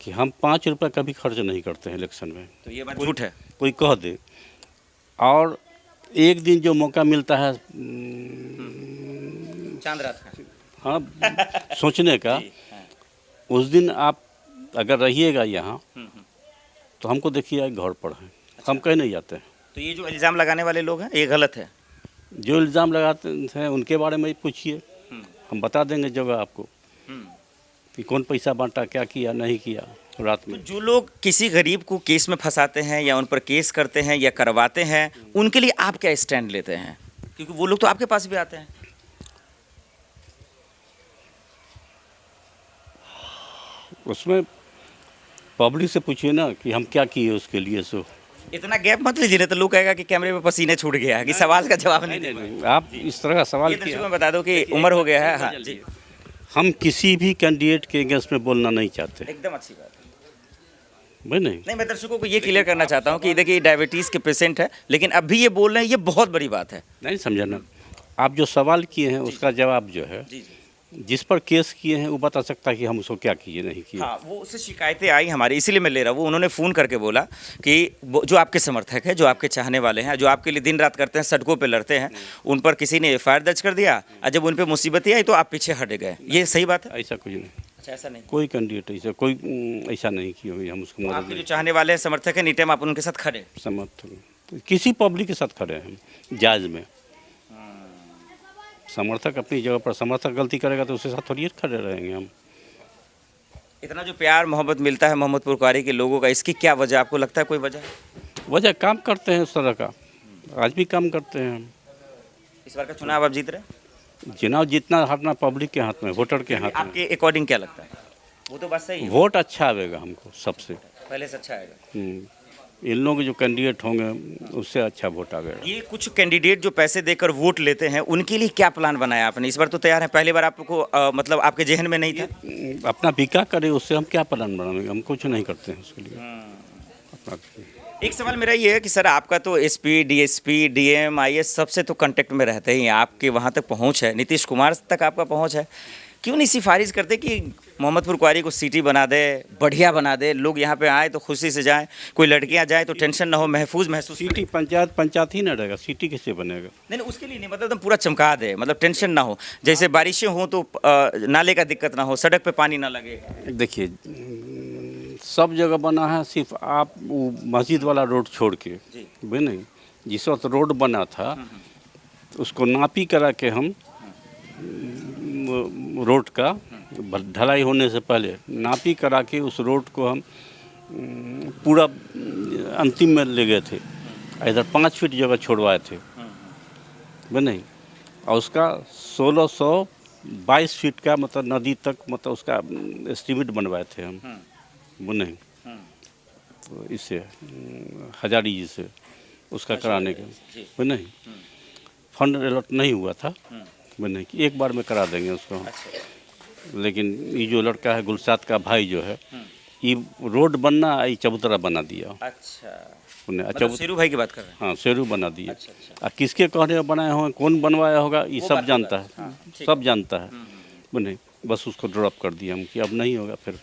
[SPEAKER 2] कि हम 5 रुपये कभी खर्च नहीं करते हैं इलेक्शन में।
[SPEAKER 1] तो ये बात झूठ है?
[SPEAKER 2] कोई कह दे, और एक दिन जो मौका मिलता है
[SPEAKER 1] चांद रात का,
[SPEAKER 2] हाँ, सोचने का, उस दिन आप अगर रहिएगा यहाँ तो हमको देखिए घर पर हैं, हम कहीं नहीं जाते हैं।
[SPEAKER 1] तो ये जो इल्ज़ाम लगाने वाले लोग हैं ये गलत है?
[SPEAKER 2] जो इल्ज़ाम लगाते हैं उनके बारे में पूछिए, हम बता देंगे जगह आपको कि कौन पैसा बांटा, क्या किया, नहीं किया रात में।
[SPEAKER 1] तो जो लोग किसी गरीब को केस में फंसाते हैं या उन पर केस करते हैं या करवाते हैं, उनके लिए आप क्या स्टैंड लेते हैं? क्योंकि वो लोग तो आपके पास भी आते हैं।
[SPEAKER 2] उसमें पब्लिक से पूछिए ना कि हम क्या किए उसके लिए। सो
[SPEAKER 1] इतना गैप मत लीजिए, नहीं तो लोग कहेगा कि कैमरे में पसीने छूट गया है, कि सवाल का जवाब नहीं दे पाए।
[SPEAKER 2] आप इस तरह का सवाल
[SPEAKER 1] ये मैं बता दो कि उम्र हो गया है। हाँ जी,
[SPEAKER 2] हम किसी भी कैंडिडेट के अगेंस्ट में बोलना नहीं चाहते।
[SPEAKER 1] एकदम अच्छी बात है।
[SPEAKER 2] भाई नहीं,
[SPEAKER 1] मैं दर्शकों को ये क्लियर करना चाहता हूँ कि देखिए डायबिटीज़ के पेशेंट है, लेकिन अब भी ये बोल रहे हैं, ये बहुत बड़ी बात है।
[SPEAKER 2] नहीं समझा ना, आप जो सवाल किए हैं उसका जवाब जो है, जिस पर केस किए हैं वो बता सकता है कि हम उसको क्या किए, नहीं किए।
[SPEAKER 1] हाँ, वो उससे शिकायतें आई हमारी, इसीलिए मैं ले रहा हूँ। वो उन्होंने फ़ोन करके बोला कि जो आपके समर्थक है, जो आपके चाहने वाले हैं, जो आपके लिए दिन रात करते हैं, सड़कों पे लड़ते हैं, उन पर किसी ने FIR दर्ज कर दिया, और जब उन पर मुसीबतें आई तो आप पीछे हट गए। ये सही बात है?
[SPEAKER 2] ऐसा कुछ नहीं।
[SPEAKER 1] अच्छा, ऐसा नहीं,
[SPEAKER 2] कोई कैंडिडेट ऐसा नहीं किया, हम उसको
[SPEAKER 1] आपके जो चाहने वाले हैं, समर्थक हैं, नीटे में आप उनके साथ खड़े?
[SPEAKER 2] समर्थक किसी पब्लिक के साथ खड़े हैं, जायज़ में। समर्थक अपनी जगह पर, समर्थक गलती करेगा तो उसके साथ थोड़ी खड़े रहेंगे हम।
[SPEAKER 1] इतना जो प्यार मोहब्बत मिलता है मोहम्मदपुर कुआरी के लोगों का, इसकी क्या वजह आपको लगता है? कोई
[SPEAKER 2] वजह काम करते हैं उस तरह का, आज भी काम करते हैं हम।
[SPEAKER 1] इस बार का चुनाव आप जीत रहे हैं?
[SPEAKER 2] चुनाव जीतना हारना पब्लिक के हाथ में, वोटर के हाथ में।
[SPEAKER 1] आपके अकॉर्डिंग क्या लगता है? वो तो बात सही है,
[SPEAKER 2] वोट अच्छा आएगा हमको, सबसे
[SPEAKER 1] पहले से अच्छा आएगा।
[SPEAKER 2] इन लोग जो कैंडिडेट होंगे उससे अच्छा वोट आएगा।
[SPEAKER 1] ये कुछ कैंडिडेट जो पैसे देकर वोट लेते हैं, उनके लिए क्या प्लान बनाया आपने? इस बार तो तैयार है, पहली बार आपको मतलब आपके जहन में नहीं था?
[SPEAKER 2] अपना बिका करे, उससे हम क्या प्लान बनाएंगे, हम कुछ नहीं करते हैं उसके लिए अपना।
[SPEAKER 1] एक सवाल मेरा ये है कि सर आपका तो SP, DSP, DM, IS सबसे तो कांटेक्ट में रहते ही, आपके वहाँ तक पहुँच है, नीतीश कुमार तक आपका पहुँच है, क्यों नहीं सिफारिश करते कि मोहम्मदपुर कुआरी को सिटी बना दे, बढ़िया बना दे, लोग यहाँ पे आए तो खुशी से जाएं, कोई लड़कियाँ जाएं तो टेंशन ना हो, महफूज महसूस।
[SPEAKER 2] सिटी पंचायत ही ना रहेगा, सिटी कैसे बनेगा?
[SPEAKER 1] नहीं, उसके लिए नहीं, मतलब एकदम पूरा चमका दे, मतलब टेंशन ना हो, जैसे बारिशें हों तो नाले का दिक्कत ना हो, सड़क पे पानी ना लगे।
[SPEAKER 2] देखिए सब जगह बना है, सिर्फ आप वो मस्जिद वाला रोड छोड़ के, भाई नहीं, जिस वक्त रोड बना था उसको नापी करा के हम रोड का ढलाई होने से पहले नापी करा के उस रोड को हम पूरा अंतिम में ले गए थे। इधर 5 फीट जगह छोड़वाए थे, नहीं, और उसका 1622 फीट का मतलब नदी तक, मतलब उसका एस्टीमेट बनवाए थे हम, वो नहीं, तो इससे हजारी जी से उसका कराने के, वो नहीं, फंड अलॉट नहीं हुआ था, वो नहीं कि एक बार में करा देंगे उसको। लेकिन ये जो लड़का है गुलसात का भाई जो है, ये रोड बनना ये चबूतरा बना दिया
[SPEAKER 1] अच्छा,
[SPEAKER 2] उन्हें
[SPEAKER 1] मतलब शेरू भाई की बात कर रहे हैं।
[SPEAKER 2] हाँ शेरू बना दिया।
[SPEAKER 1] अच्छा अच्छा,
[SPEAKER 2] और किसके कहने पर बनाए हुए कौन बनवाया होगा ये
[SPEAKER 1] वो
[SPEAKER 2] सब
[SPEAKER 1] बात
[SPEAKER 2] जानता
[SPEAKER 1] होगा।
[SPEAKER 2] है,
[SPEAKER 1] हाँ, ठीक
[SPEAKER 2] सब जानता है।
[SPEAKER 1] हम्म।
[SPEAKER 2] नहीं बस उसको ड्रॉप कर दिया हम कि अब नहीं होगा फिर।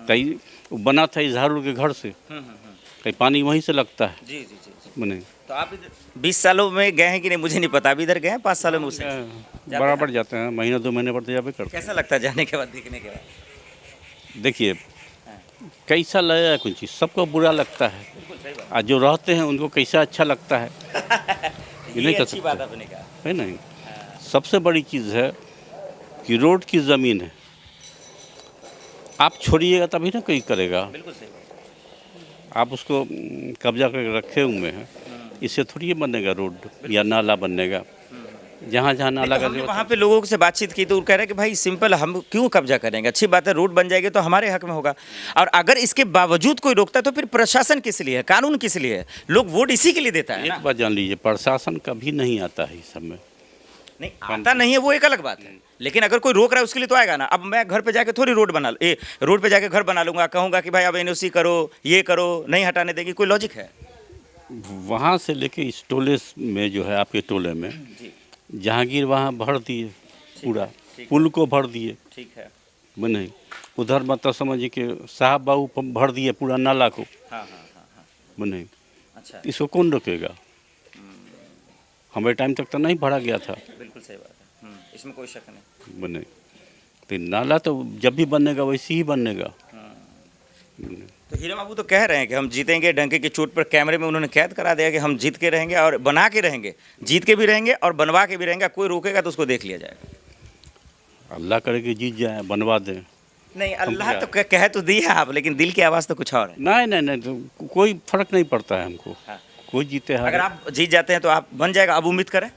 [SPEAKER 2] कहीं वो बना था इजहारुल के घर से, कहीं पानी वहीं से लगता है।
[SPEAKER 1] जी जी जी जी।
[SPEAKER 2] नहीं
[SPEAKER 1] तो आप इधर 20 सालों में गए हैं कि नहीं मुझे नहीं पता, अभी इधर गए हैं 5 सालों में उससे?
[SPEAKER 2] बराबर जाते हैं, महीना 2 महीने पर तो जाबे करते
[SPEAKER 1] कैसा लगता है जाने के बाद, देखने के बाद?
[SPEAKER 2] हैं। देखिए कैसा लगेगा कुछ चीज़ सबको बुरा लगता है,
[SPEAKER 1] बिल्कुल सही बात।
[SPEAKER 2] और जो रहते हैं उनको कैसा अच्छा लगता है
[SPEAKER 1] ये
[SPEAKER 2] नहीं कर
[SPEAKER 1] अच्छी बात
[SPEAKER 2] सकते।
[SPEAKER 1] आपने कहा।
[SPEAKER 2] है नहीं, सबसे बड़ी चीज़ है कि रोड की ज़मीन है, आप छोड़िएगा तभी ना कोई करेगा।
[SPEAKER 1] बिल्कुल सही बात।
[SPEAKER 2] आप उसको कब्जा करके रखे हुए हैं, इससे थोड़ी ये बनेगा रोड या नाला बनेगा। जहाँ जहाँ नाला का
[SPEAKER 1] हमने
[SPEAKER 2] जरूरत
[SPEAKER 1] वहाँ पे लोगों से बातचीत की तो वो कह रहे हैं कि भाई सिंपल, हम क्यों कब्जा करेंगे, अच्छी बात है रोड बन जाएगी तो हमारे हक में होगा। और अगर इसके बावजूद कोई रोकता है तो फिर प्रशासन किस लिए है, कानून किस लिए है, लोग वोट इसी के लिए देता है
[SPEAKER 2] एक
[SPEAKER 1] ना।
[SPEAKER 2] बात जान लीजिए, प्रशासन कभी नहीं आता है इस सब में।
[SPEAKER 1] नहीं आता नहीं है वो एक अलग बात है, लेकिन अगर कोई रोक रहा है उसके लिए तो आएगा ना। अब मैं घर पे जाके थोड़ी रोड बना रोड पे जाके घर बना लूंगा, कहूंगा कि भाई अब एनओसी करो, ये करो, नहीं हटाने देंगे, कोई लॉजिक है?
[SPEAKER 2] वहाँ से लेके इस टोले में जो है आपके टोले में
[SPEAKER 1] जी
[SPEAKER 2] जहांगीर वहाँ भर दिए पूरा,
[SPEAKER 1] ठीक
[SPEAKER 2] पुल को भर दिए।
[SPEAKER 1] ठीक है।
[SPEAKER 2] नहीं उधर मतलब समझिए कि साहब बाबू भर दिए पूरा नाला को।
[SPEAKER 1] हाँ हाँ हाँ हाँ।
[SPEAKER 2] नहीं
[SPEAKER 1] अच्छा,
[SPEAKER 2] इसको कौन रोकेगा? हमारे टाइम तक तो नहीं भरा गया था।
[SPEAKER 1] बिल्कुल सही बात है। इसमें कोई शक नहीं।
[SPEAKER 2] नहीं तो नाला तो जब भी बनेगा वैसे ही बनेगा।
[SPEAKER 1] तो हीरा बाबू तो कह रहे हैं कि हम जीतेंगे, डंके की चोट पर कैमरे में उन्होंने कैद करा दिया कि हम जीत के रहेंगे और बना के रहेंगे, जीत के भी रहेंगे और बनवा के भी रहेंगे, कोई रोकेगा तो उसको देख लिया जाएगा।
[SPEAKER 2] अल्लाह करे कि जीत जाए, बनवा दें।
[SPEAKER 1] नहीं अल्लाह तो कह तो दिया आप, लेकिन दिल की आवाज़ तो कुछ और है।
[SPEAKER 2] नहीं नहीं नहीं तो कोई फर्क नहीं पड़ता है हमको।
[SPEAKER 1] हाँ।
[SPEAKER 2] कोई जीते हारे।
[SPEAKER 1] अगर आप जीत जाते हैं तो आप बन जाएगा, अब उम्मीद करें।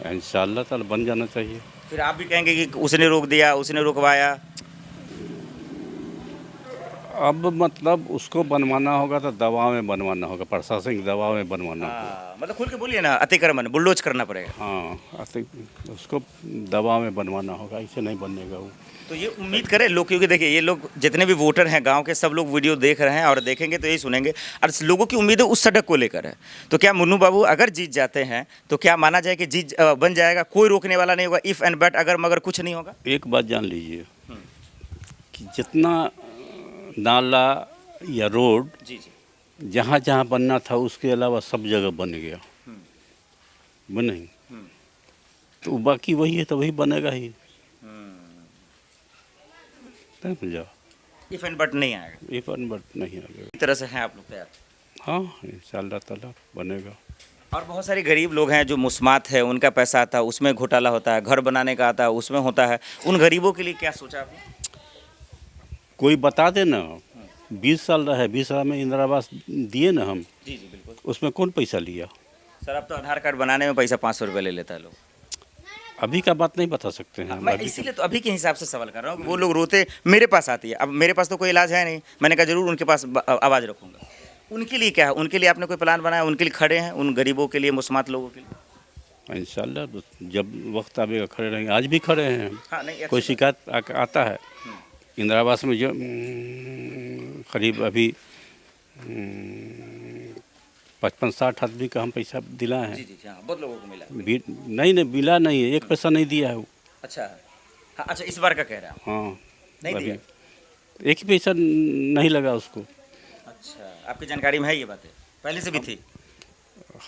[SPEAKER 2] इंशाअल्लाह ताला बन जाना चाहिए।
[SPEAKER 1] फिर आप भी कहेंगे कि उसने रोक दिया, उसने रुकवाया।
[SPEAKER 2] अब मतलब उसको बनवाना होगा तो दबाव में बनवाना होगा, प्रशासनिक दबाव में बनवाना होगा।
[SPEAKER 1] हाँ, मतलब खुल के बोलिए ना, अतिक्रमण बुलडोज करना पड़ेगा।
[SPEAKER 2] हाँ उसको दबाव में बनवाना होगा, ऐसे नहीं बनेगा वो।
[SPEAKER 1] तो ये उम्मीद करें लोग, क्योंकि देखिए ये लोग जितने भी वोटर हैं गांव के, सब लोग वीडियो देख रहे हैं और देखेंगे तो यही सुनेंगे, और लोगों की उम्मीदें उस सड़क को लेकर है। तो क्या मुन्नू बाबू अगर जीत जाते हैं तो क्या माना जाए कि जीत बन जाएगा, कोई रोकने वाला नहीं होगा, इफ़ एंड बट अगर मगर कुछ नहीं होगा?
[SPEAKER 2] एक बात जान लीजिए कि जितना नाला या रोड
[SPEAKER 1] जी जी।
[SPEAKER 2] जहाँ जहाँ बनना था उसके अलावा सब जगह बन गया। बने तो बाकी वही है तो वही बनेगा ही। समझा?
[SPEAKER 1] इफ़ एंड बट नहीं आएगा,
[SPEAKER 2] इफ बट नहीं आएगा।
[SPEAKER 1] इस तरह से हैं आप लोग तैयार?
[SPEAKER 2] हाँ इंशाअल्लाह ताला बनेगा।
[SPEAKER 1] और बहुत सारे गरीब लोग हैं जो मुस्मात है, उनका पैसा आता है उसमें घोटाला होता है, घर बनाने का आता है उसमें होता है, उन गरीबों के लिए क्या सोचा आपने?
[SPEAKER 2] कोई बता दे ना, 20 साल रहे, 20 साल में इंदिरा आवास दिए ना हम,
[SPEAKER 1] जी जी बिल्कुल।
[SPEAKER 2] उसमें कौन पैसा लिया?
[SPEAKER 1] सर अब तो आधार कार्ड बनाने में पैसा 500 रुपये ले लेता है लोग।
[SPEAKER 2] अभी का बात नहीं बता सकते हैं।
[SPEAKER 1] मैं इसीलिए तो अभी के हिसाब से सवाल कर रहा हूँ कि वो लोग रोते मेरे पास आती है, अब मेरे पास तो कोई इलाज है नहीं, मैंने कहा जरूर उनके पास आवाज़ रखूँगा। उनके लिए क्या है, उनके लिए आपने कोई प्लान बनाया, उनके लिए खड़े हैं, उन गरीबों के लिए, मुस्मात लोगों के लिए?
[SPEAKER 2] इंशाअल्लाह जब वक्त आएगा खड़े रहेंगे, आज भी खड़े हैं हम।
[SPEAKER 1] हाँ नहीं,
[SPEAKER 2] कोई शिकायत आता है इंदिरा आवास में जो करीब अभी 55-60 आदमी का हम पैसा दिलाए हैं।
[SPEAKER 1] जी जी हाँ, बहुत लोगों को मिला।
[SPEAKER 2] नहीं मिला नहीं है, एक पैसा नहीं दिया है वो।
[SPEAKER 1] अच्छा हाँ, अच्छा इस बार का कह रहे हैं आप?
[SPEAKER 2] हाँ
[SPEAKER 1] नहीं
[SPEAKER 2] अभी
[SPEAKER 1] दिया?
[SPEAKER 2] एक ही पैसा नहीं लगा उसको।
[SPEAKER 1] अच्छा, आपकी जानकारी में है ये बातें, पहले से भी थी?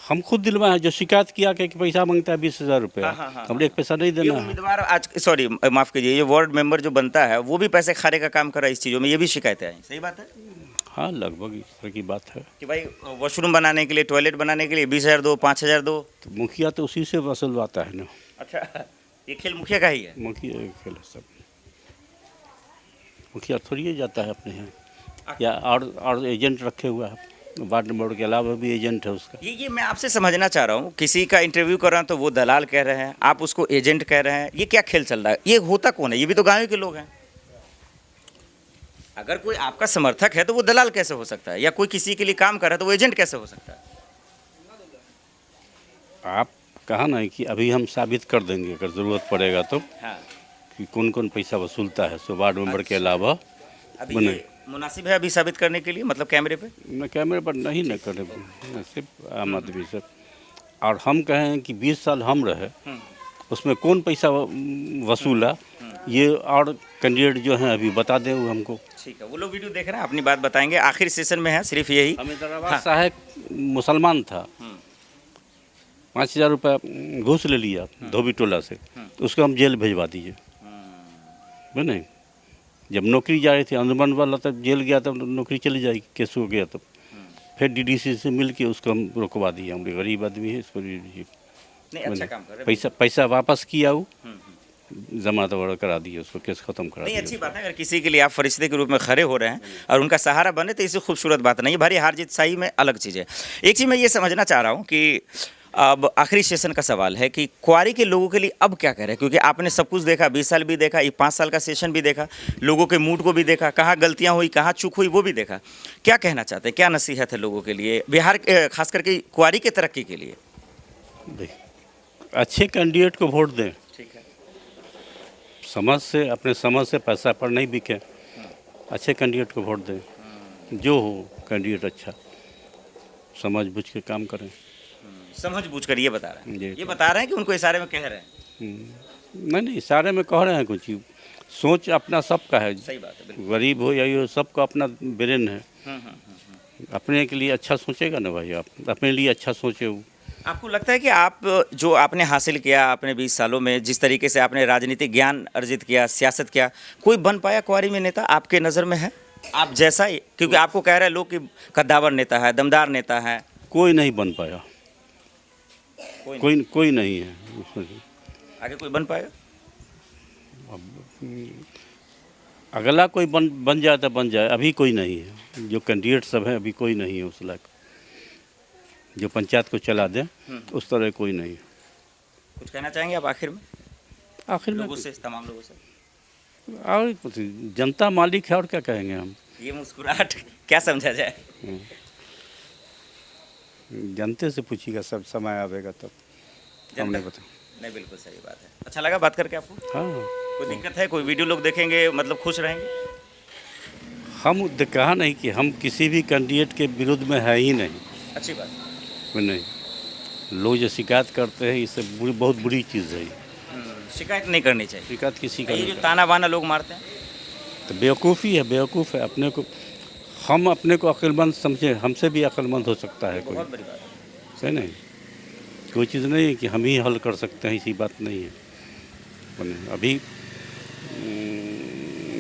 [SPEAKER 2] हम खुद दिलवाए हैं, जो शिकायत किया कि पैसा मांगता है 20,000 रुपया, हमने एक पैसा नहीं
[SPEAKER 1] ये
[SPEAKER 2] देना है।
[SPEAKER 1] उम्मीदवार आज, सॉरी माफ़ कीजिए, ये वार्ड मेंबर जो बनता है वो भी पैसे खाने का काम कर रहा है इस चीज़ों में, ये भी शिकायतें आई, सही बात है?
[SPEAKER 2] हाँ लगभग इस तरह की बात है
[SPEAKER 1] कि भाई वॉशरूम बनाने के लिए, टॉयलेट बनाने के लिए 20,000 दो, 5,000 दो।
[SPEAKER 2] तो मुखिया तो उसी से वसूलवाता है ना।
[SPEAKER 1] अच्छा, ये खेल मुखिया का ही है?
[SPEAKER 2] मुखिया खेल सब, मुखिया थोड़ी जाता है अपने यहाँ, या और एजेंट रखे हुआ है, वार्ड नंबर के अलावा भी एजेंट है उसका।
[SPEAKER 1] ये मैं आपसे समझना चाह रहा हूँ, किसी का इंटरव्यू कर रहा हूँ तो वो दलाल कह रहे हैं, आप उसको एजेंट कह रहे हैं, ये क्या खेल चल रहा है? ये होता कौन है? ये भी तो गाँव के लोग हैं। अगर कोई आपका समर्थक है तो वो दलाल कैसे हो सकता है, या कोई किसी के लिए काम कर रहा है तो वो एजेंट कैसे हो सकता है?
[SPEAKER 2] आप कहा ना कि अभी हम साबित कर देंगे अगर ज़रूरत पड़ेगा तो,
[SPEAKER 1] हाँ
[SPEAKER 2] कि कौन कौन पैसा वसूलता है, सो वार्ड मेंबर के अलावा।
[SPEAKER 1] अभी
[SPEAKER 2] बने।
[SPEAKER 1] मुनासिब है अभी साबित करने के लिए, मतलब कैमरे पे?
[SPEAKER 2] न कैमरे पर नहीं न करे, न सिर्फ आम आदमी से। और हम कहें कि 20 साल हम रहे, उसमें कौन पैसा वसूला, ये और कैंडिडेट जो हैं अभी बता दें वो हमको।
[SPEAKER 1] ठीक है, वो लोग वीडियो देख रहे हैं, अपनी बात बताएंगे। आखिरी सेशन में है सिर्फ यही।
[SPEAKER 2] अहमदाबाद साहब मुसलमान था, 5,000 रुपये घूस ले लिया धोबी टोला से, तो उसको हम जेल भिजवा दीजिए। नहीं, जब नौकरी जा रही थी अंजुमन वाला, तब जेल गया, तब नौकरी चली जाएगी, केस हो गया तब। फिर डीडीसी से मिल के उसको हम रुकवा दिए। हम गरीब आदमी है, इसको
[SPEAKER 1] नहीं, अच्छा काम कर रहे हैं।
[SPEAKER 2] पैसा वापस किया, वो जमानत वगैरह करा दिए, उसको केस खत्म करा
[SPEAKER 1] नहीं,
[SPEAKER 2] दिया।
[SPEAKER 1] अच्छी बात है। अगर किसी के लिए आप फरिश्ते के रूप में खड़े हो रहे हैं और उनका सहारा बने, तो इससे खूबसूरत बात नहीं है। भारी हार जीत सही में अलग चीज़ है। एक चीज़ मैं ये समझना चाह रहा हूँ कि अब आखिरी सेशन का सवाल है कि क्वारी के लोगों के लिए अब क्या कह रहे हैं, क्योंकि आपने सब कुछ देखा, 20 साल भी देखा, ये 5 साल का सेशन भी देखा, लोगों के मूड को भी देखा, कहाँ गलतियाँ हुई, कहाँ चूक हुई, वो भी देखा। क्या कहना चाहते हैं, क्या नसीहत है लोगों के लिए, बिहार खास करके क्वारी के तरक्की के लिए?
[SPEAKER 2] अच्छे कैंडिडेट को वोट दें,
[SPEAKER 1] ठीक है,
[SPEAKER 2] अपने समझ से पैसा पर नहीं बिके, अच्छे कैंडिडेट को वोट दें। जो हो कैंडिडेट अच्छा, समझ बुझ के काम करें।
[SPEAKER 1] समझ बूझ कर ये बता रहे हैं,
[SPEAKER 2] जी।
[SPEAKER 1] ये बता रहे हैं कि उनको इशारे में कह रहे हैं?
[SPEAKER 2] नहीं, इशारे में कह रहे हैं कुछ। सोच अपना सबका है,
[SPEAKER 1] सही बात है, बिल्कुल।
[SPEAKER 2] गरीब हो या ये हो, सबका अपना ब्रेन है। अपने के लिए अच्छा सोचेगा ना भाई, आप अपने लिए अच्छा सोचे। वो
[SPEAKER 1] आपको लगता है कि आप जो आपने हासिल किया अपने 20 सालों में, जिस तरीके से आपने राजनीतिक ज्ञान अर्जित किया, सियासत किया, कोई बन पाया क्वारी में नेता आपके नज़र में है आप जैसा ही? क्योंकि आपको कह रहे हैं लोग कि कद्दावर नेता है, दमदार नेता है।
[SPEAKER 2] कोई नहीं बन पाया, कोई नहीं है उसमें।
[SPEAKER 1] आगे कोई बन पाएगा?
[SPEAKER 2] अगला कोई बन जाए तो बन जाए, अभी कोई नहीं है। जो कैंडिडेट सब है अभी कोई नहीं है उस लायक, जो पंचायत को चला दे, उस तरह कोई नहीं है।
[SPEAKER 1] कुछ कहना चाहेंगे आप आखिर में?
[SPEAKER 2] आखिर में
[SPEAKER 1] लोगों से, तमाम लोगों से?
[SPEAKER 2] और कुछ, जनता मालिक है, और क्या कहेंगे हम।
[SPEAKER 1] ये मुस्कुराहट क्या समझा जाए?
[SPEAKER 2] जनते से पूछिएगा, सब समय आवेगा तब हमने बता।
[SPEAKER 1] नहीं, बिल्कुल सही बात है। अच्छा लगा बात करके आपको?
[SPEAKER 2] हाँ,
[SPEAKER 1] कोई दिक्कत है? कोई वीडियो लोग देखेंगे मतलब खुश रहेंगे?
[SPEAKER 2] हम कहा नहीं कि हम किसी भी कैंडिडेट के विरुद्ध में है ही नहीं।
[SPEAKER 1] अच्छी बात।
[SPEAKER 2] नहीं, लोग जो शिकायत करते हैं, इससे बहुत बुरी चीज़ है।
[SPEAKER 1] शिकायत नहीं करनी चाहिए।
[SPEAKER 2] शिकायत किसी का
[SPEAKER 1] ये
[SPEAKER 2] नहीं
[SPEAKER 1] जो ताना बाना लोग मारते हैं,
[SPEAKER 2] तो बेवकूफ़ी है, बेवकूफ़ है। अपने को, हम अपने को अक्लमंद समझे, हमसे भी अक्लमंद हो सकता है कोई।
[SPEAKER 1] बहुत बड़ी बात है।
[SPEAKER 2] सही नहीं, कोई चीज़ नहीं है कि हम ही हल कर सकते हैं, ऐसी बात नहीं है। अभी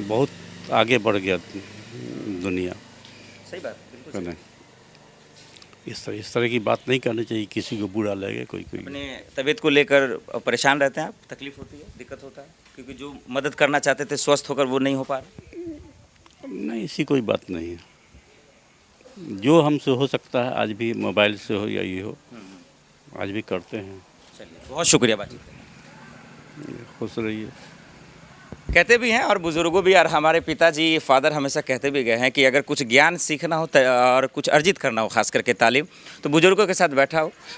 [SPEAKER 2] बहुत आगे बढ़ गया दुनिया।
[SPEAKER 1] सही बात, बिल्कुल
[SPEAKER 2] नहीं, इस तरह की बात नहीं करनी चाहिए, किसी को बुरा लगे। कोई
[SPEAKER 1] अपने तबीयत को लेकर परेशान रहते हैं आप? तकलीफ होती है, दिक्कत होता है, क्योंकि जो मदद करना चाहते थे स्वस्थ होकर वो नहीं हो पा रहे?
[SPEAKER 2] नहीं, ऐसी कोई बात नहीं है। जो हमसे हो सकता है, आज भी मोबाइल से हो या ये हो, आज भी करते हैं।
[SPEAKER 1] चलिए, बहुत शुक्रिया बातचीत।
[SPEAKER 2] खुश रहिए।
[SPEAKER 1] कहते भी हैं और बुज़ुर्गों भी, और हमारे पिताजी फादर हमेशा कहते भी गए हैं कि अगर कुछ ज्ञान सीखना हो और कुछ अर्जित करना हो, खास करके तालीम, तो बुज़ुर्गों के साथ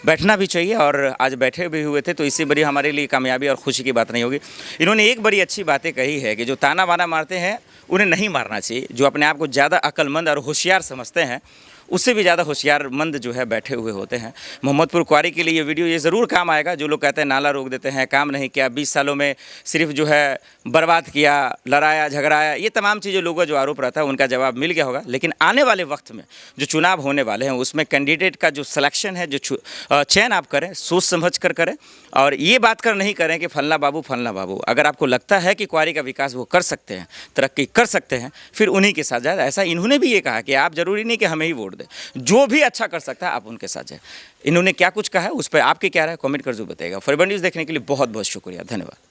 [SPEAKER 1] बैठना भी चाहिए। और आज बैठे भी हुए थे, तो इससे बड़ी हमारे लिए कामयाबी और खुशी की बात नहीं होगी। इन्होंने एक बड़ी अच्छी बातें कही है कि जो ताना बाना मारते हैं उन्हें नहीं मारना चाहिए। जो अपने आप को ज़्यादा अक्लमंद और होशियार समझते हैं, उससे भी ज़्यादा होशियारमंद जो है बैठे हुए होते हैं। मोहम्मदपुर क्वारी के लिए ये वीडियो ये ज़रूर काम आएगा। जो लोग कहते हैं नाला रोक देते हैं, काम नहीं किया, 20 सालों में सिर्फ जो है बर्बाद किया, लड़ाया झगड़ाया, ये तमाम चीज़ें लोगों का जो आरोप रहता है उनका जवाब मिल गया होगा। लेकिन आने वाले वक्त में जो चुनाव होने वाले हैं, उसमें कैंडिडेट का जो सिलेक्शन है, जो चयन आप करें, सोच समझ कर करें, और ये बात कर नहीं करें कि फलना बाबू। अगर आपको लगता है कि क्वारी का विकास वो कर सकते हैं, तरक्की कर सकते हैं, फिर उन्हीं के साथ जाए। ऐसा इन्होंने भी ये कहा कि आप ज़रूरी नहीं कि हमें ही वोट दें, जो भी अच्छा कर सकता है आप उनके साथ जाए। इन्होंने क्या कुछ कहा है, उस पर आपकी क्या राय, कमेंट कर जरूर बताइएगा। फॉरवर्ड न्यूज़ देखने के लिए बहुत बहुत शुक्रिया, धन्यवाद।